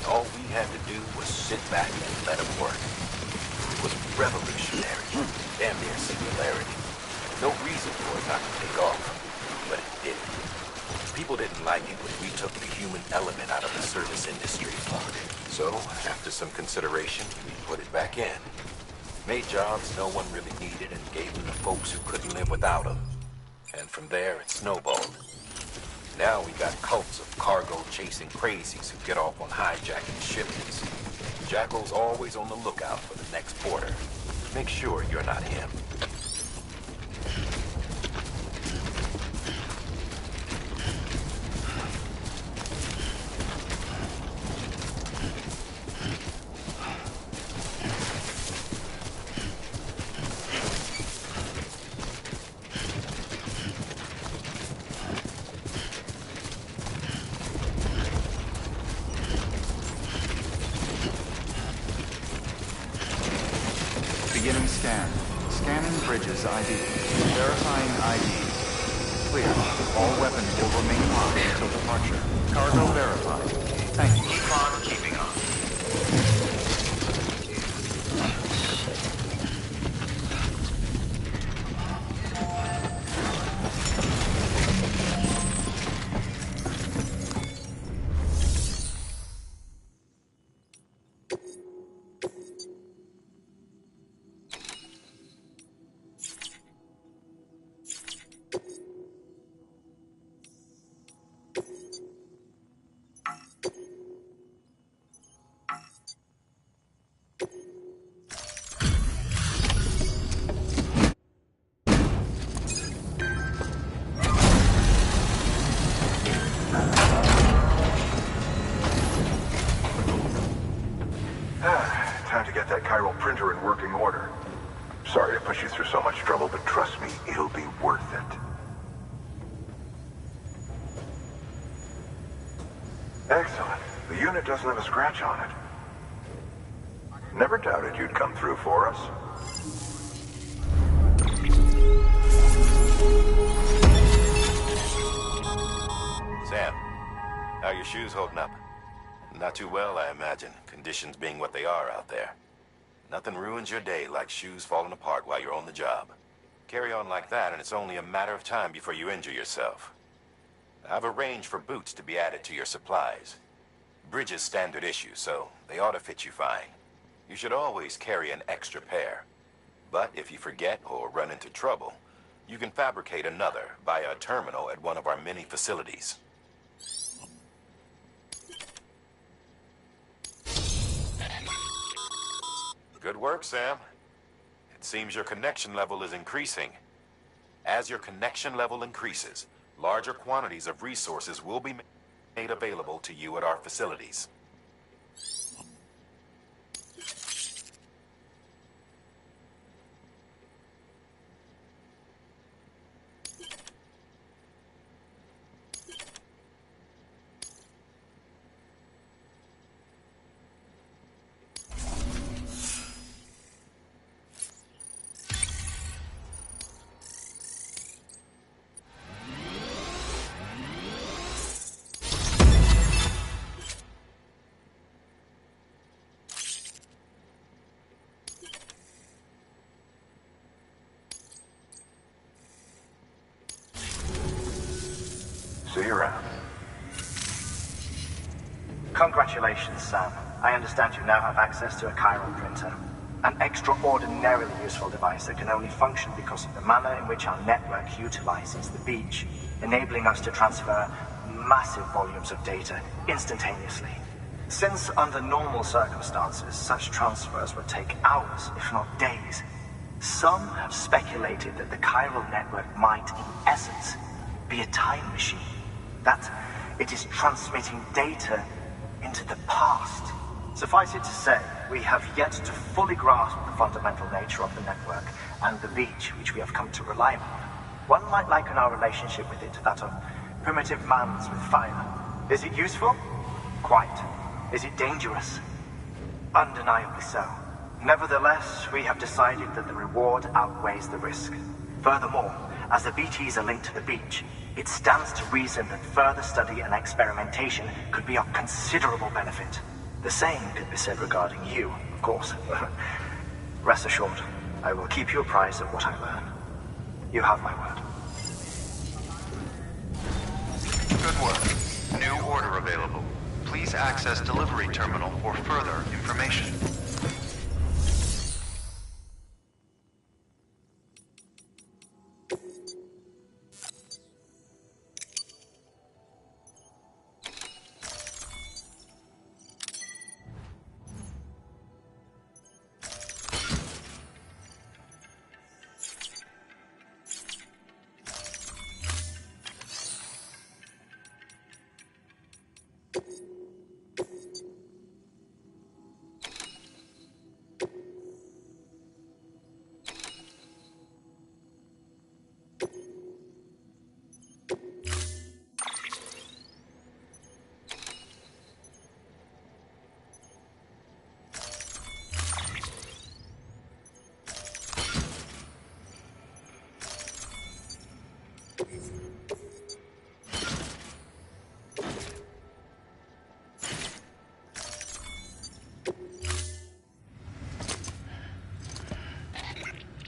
[SPEAKER 2] All we had to do was sit back and let them work. It was revolutionary. Damn near singularity. No reason for it not to take off, but it didn't. People didn't like it when we took the human element out of the service industry. So, after some consideration, we put it back in. Made jobs no one really needed and gave them to folks who couldn't live without them. And from there, it snowballed. Now we got cults of cargo-chasing crazies who get off on hijacking shipments. Jackal's always on the lookout for the next porter. Make sure you're not him.
[SPEAKER 11] Beginning scan. Scanning bridges ID. Verifying ID. Clear. All weapons will remain locked until departure. Cargo verified. Thank you.
[SPEAKER 10] Keep on keeping on.
[SPEAKER 6] Time to get that chiral printer in working order. Sorry to put you through so much trouble, but trust me, it'll be worth it. certain it doesn't have a scratch on it? Never doubted you'd come through for us.
[SPEAKER 2] Sam, how are your shoes holding up? Not too well, I imagine, conditions being what they are out there. Nothing ruins your day like shoes falling apart while you're on the job. Carry on like that, and it's only a matter of time before you injure yourself. I've arranged for boots to be added to your supplies. Bridges standard issue, so they ought to fit you fine. You should always carry an extra pair. But if you forget or run into trouble, you can fabricate another via a terminal at one of our many facilities. Good work, Sam. It seems your connection level is increasing. As your connection level increases, larger quantities of resources will be made available to you at our facilities.
[SPEAKER 6] See you around.
[SPEAKER 19] Congratulations, Sam. I understand you now have access to a chiral printer. An extraordinarily useful device that can only function because of the manner in which our network utilizes the beach, enabling us to transfer massive volumes of data instantaneously. Since under normal circumstances, such transfers would take hours, if not days, some have speculated that the chiral network might, in essence, be a time machine. That it is transmitting data into the past. Suffice it to say, we have yet to fully grasp the fundamental nature of the network and the beach which we have come to rely on. One might liken our relationship with it to that of primitive man's with fire. Is it useful? Quite. Is it dangerous? Undeniably so. Nevertheless, we have decided that the reward outweighs the risk. Furthermore, as the BTs are linked to the beach, it stands to reason that further study and experimentation could be of considerable benefit. The same could be said regarding you, of course. Rest assured, I will keep you apprised of what I learn. You have my word.
[SPEAKER 11] Good work. New order available. Please access delivery terminal for further information.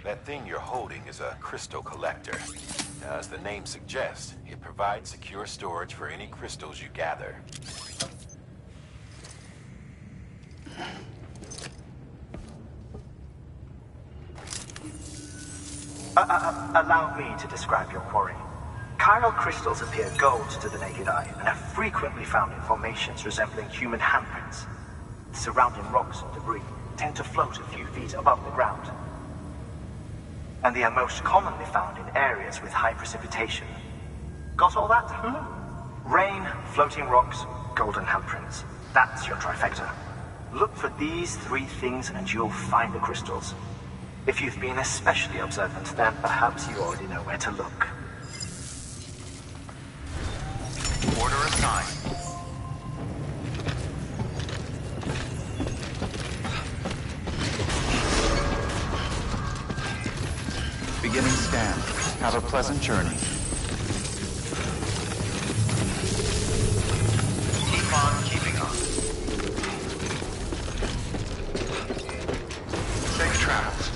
[SPEAKER 2] That thing you're holding is a crystal collector. As the name suggests, it provides secure storage for any crystals you gather.
[SPEAKER 19] Allow me to describe your quarry. Chiral crystals appear gold to the naked eye and are frequently found in formations resembling human handprints. Surrounding rocks and debris tend to float a few feet above the ground. And they are most commonly found in areas with high precipitation. Got all that? Rain, floating rocks, golden handprints. That's your trifecta. Look for these three things and you'll find the crystals. If you've been especially observant, then perhaps you already know where to look.
[SPEAKER 11] Order assigned. Have a pleasant journey.
[SPEAKER 10] Keep on keeping on. Safe travels.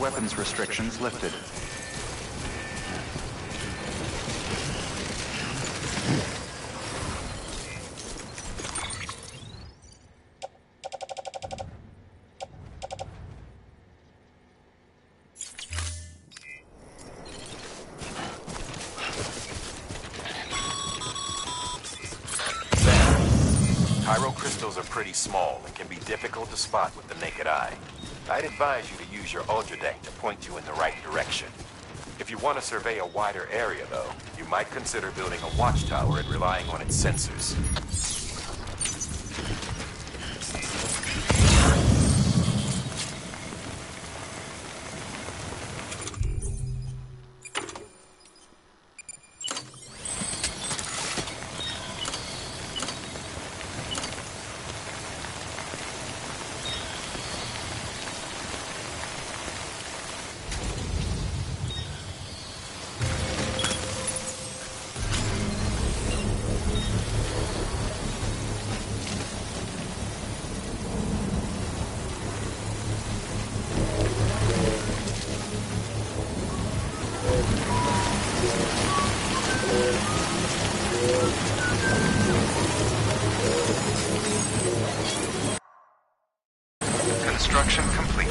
[SPEAKER 11] Weapons restrictions lifted.
[SPEAKER 2] Chiral crystals are pretty small and can be difficult to spot with the naked eye. I'd advise you to use your Ultradeck to point you in the right direction. If you want to survey a wider area, though, you might consider building a watchtower and relying on its sensors.
[SPEAKER 11] Construction complete.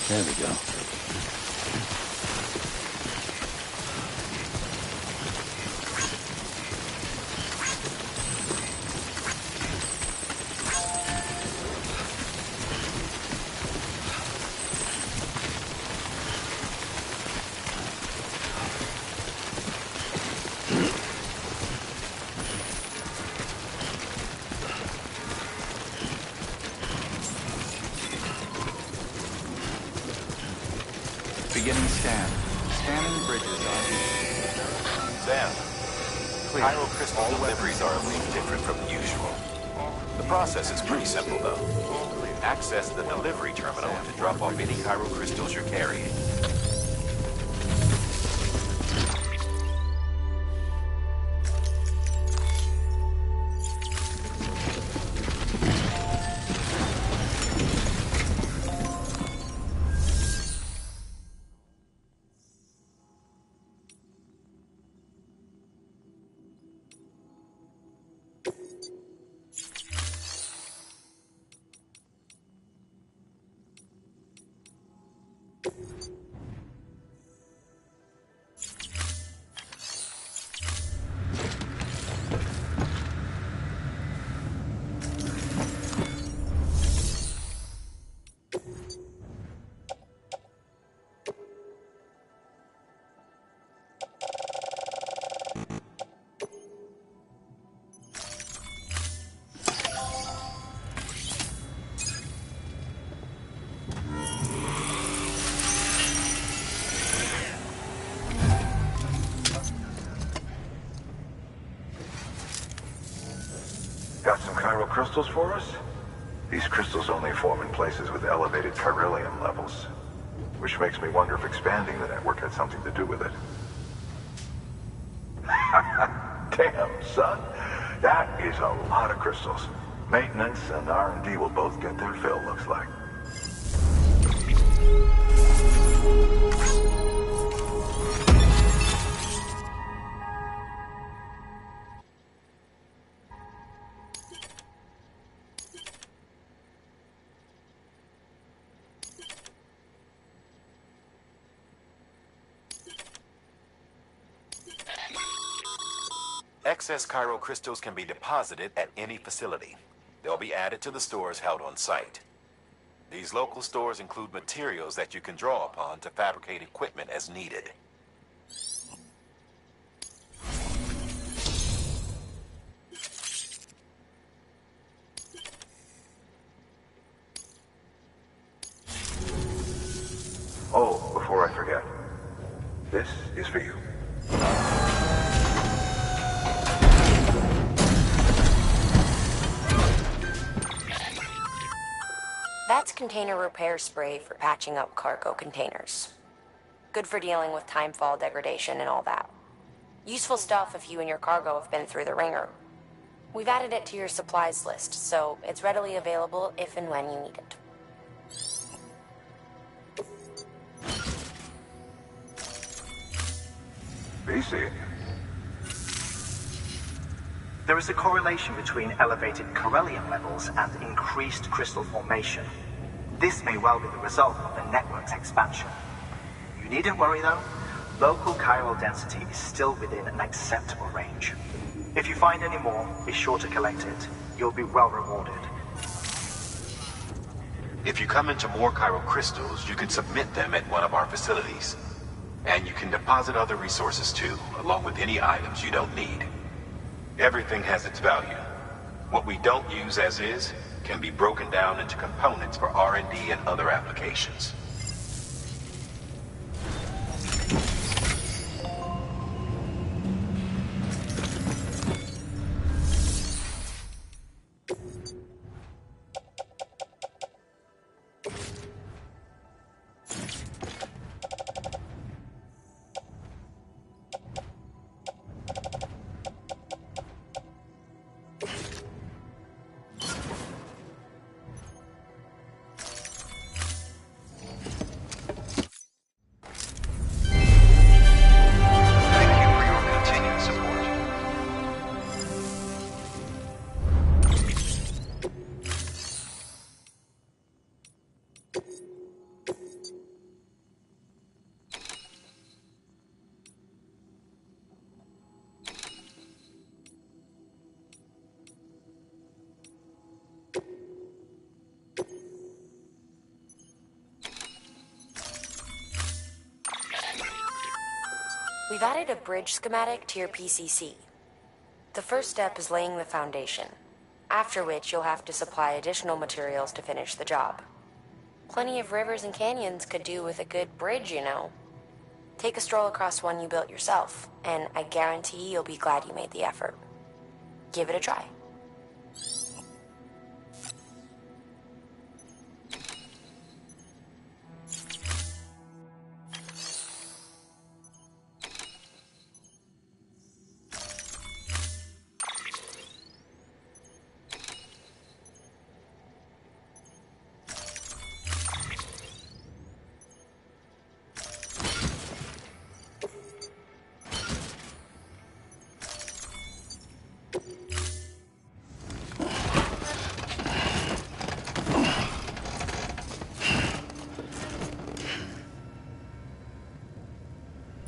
[SPEAKER 1] There we go.
[SPEAKER 11] Beginning scan. Scanning bridges ID.
[SPEAKER 2] Sam, chiral crystal deliveries are a bit different from usual. The process is pretty simple, though. Access the delivery terminal to drop off any chiral crystals you're carrying.
[SPEAKER 6] Got some chiral crystals for us? These crystals only form in places with elevated chiralium levels, which makes me wonder if expanding the network had something to do with it. Damn, son. That is a lot of crystals. Maintenance and R&D will both get their fill, looks like.
[SPEAKER 2] Excess chiral crystals can be deposited at any facility. They'll be added to the stores held on site. These local stores include materials that you can draw upon to fabricate equipment as needed.
[SPEAKER 6] Oh, before I forget, this is for you.
[SPEAKER 7] That's container repair spray for patching up cargo containers. Good for dealing with timefall degradation and all that. Useful stuff if you and your cargo have been through the ringer. We've added it to your supplies list, so it's readily available if and when you need it.
[SPEAKER 6] BC.
[SPEAKER 19] There is a correlation between elevated chiralium levels and increased crystal formation. This may well be the result of the network's expansion. You needn't worry though. Local chiral density is still within an acceptable range. If you find any more, be sure to collect it. You'll be well rewarded.
[SPEAKER 2] If you come into more chiral crystals, you can submit them at one of our facilities. And you can deposit other resources too, along with any items you don't need. Everything has its value. What we don't use as is can be broken down into components for R&D and other applications.
[SPEAKER 7] We've added a bridge schematic to your PCC. The first step is laying the foundation, after which you'll have to supply additional materials to finish the job. Plenty of rivers and canyons could do with a good bridge, you know. Take a stroll across one you built yourself, and I guarantee you'll be glad you made the effort. Give it a try.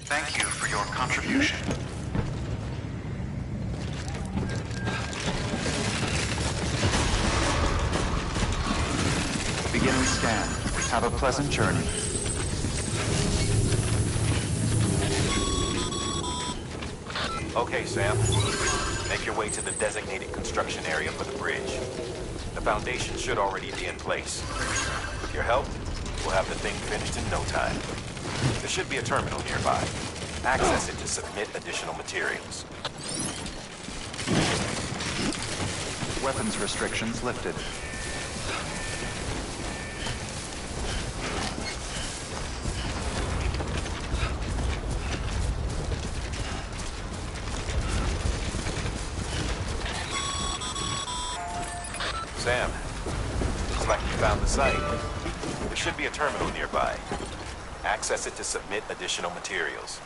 [SPEAKER 11] Thank you for your contribution. Beginning scan. Have a pleasant journey.
[SPEAKER 2] Okay, Sam. Make your way to the designated construction area for the bridge. The foundation should already be in place. With your help, we'll have the thing finished in no time. There should be a terminal nearby. Access it to submit additional materials.
[SPEAKER 11] Weapons restrictions lifted.
[SPEAKER 2] Sam, looks like you found the site. There should be a terminal nearby. Access it to submit additional materials.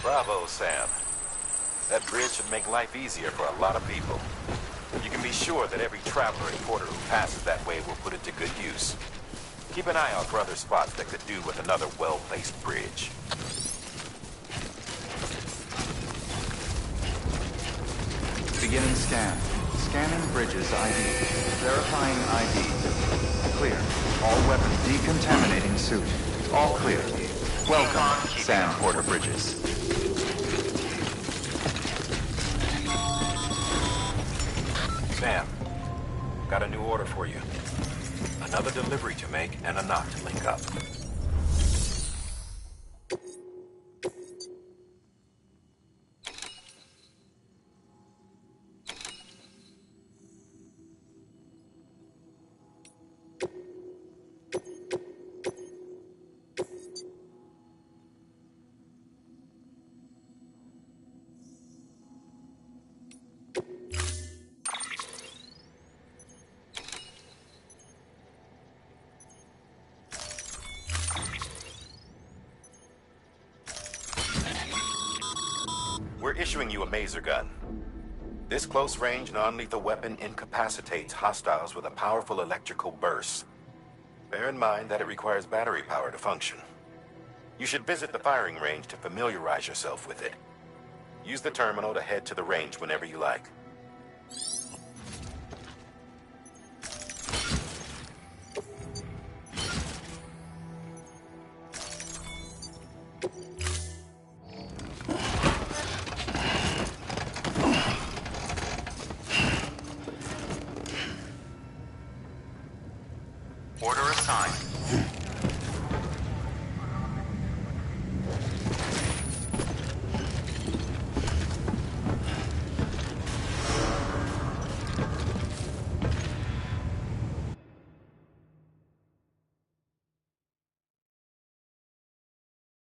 [SPEAKER 2] Bravo, Sam. That bridge should make life easier for a lot of people. You can be sure that every traveler and porter who passes that way will put it to good use. Keep an eye out for other spots that could do with another well-placed bridge.
[SPEAKER 11] Beginning scan. Scanning bridges ID. Verifying ID. Clear. All weapons decontaminating suit. All clear. Welcome, Sam Porter Bridges.
[SPEAKER 2] Sam, got a new order for you. Another delivery to make and a knock to link up. We're issuing you a maser gun. This close-range, non-lethal weapon incapacitates hostiles with a powerful electrical burst. Bear in mind that it requires battery power to function. You should visit the firing range to familiarize yourself with it. Use the terminal to head to the range whenever you like.
[SPEAKER 11] Order assigned.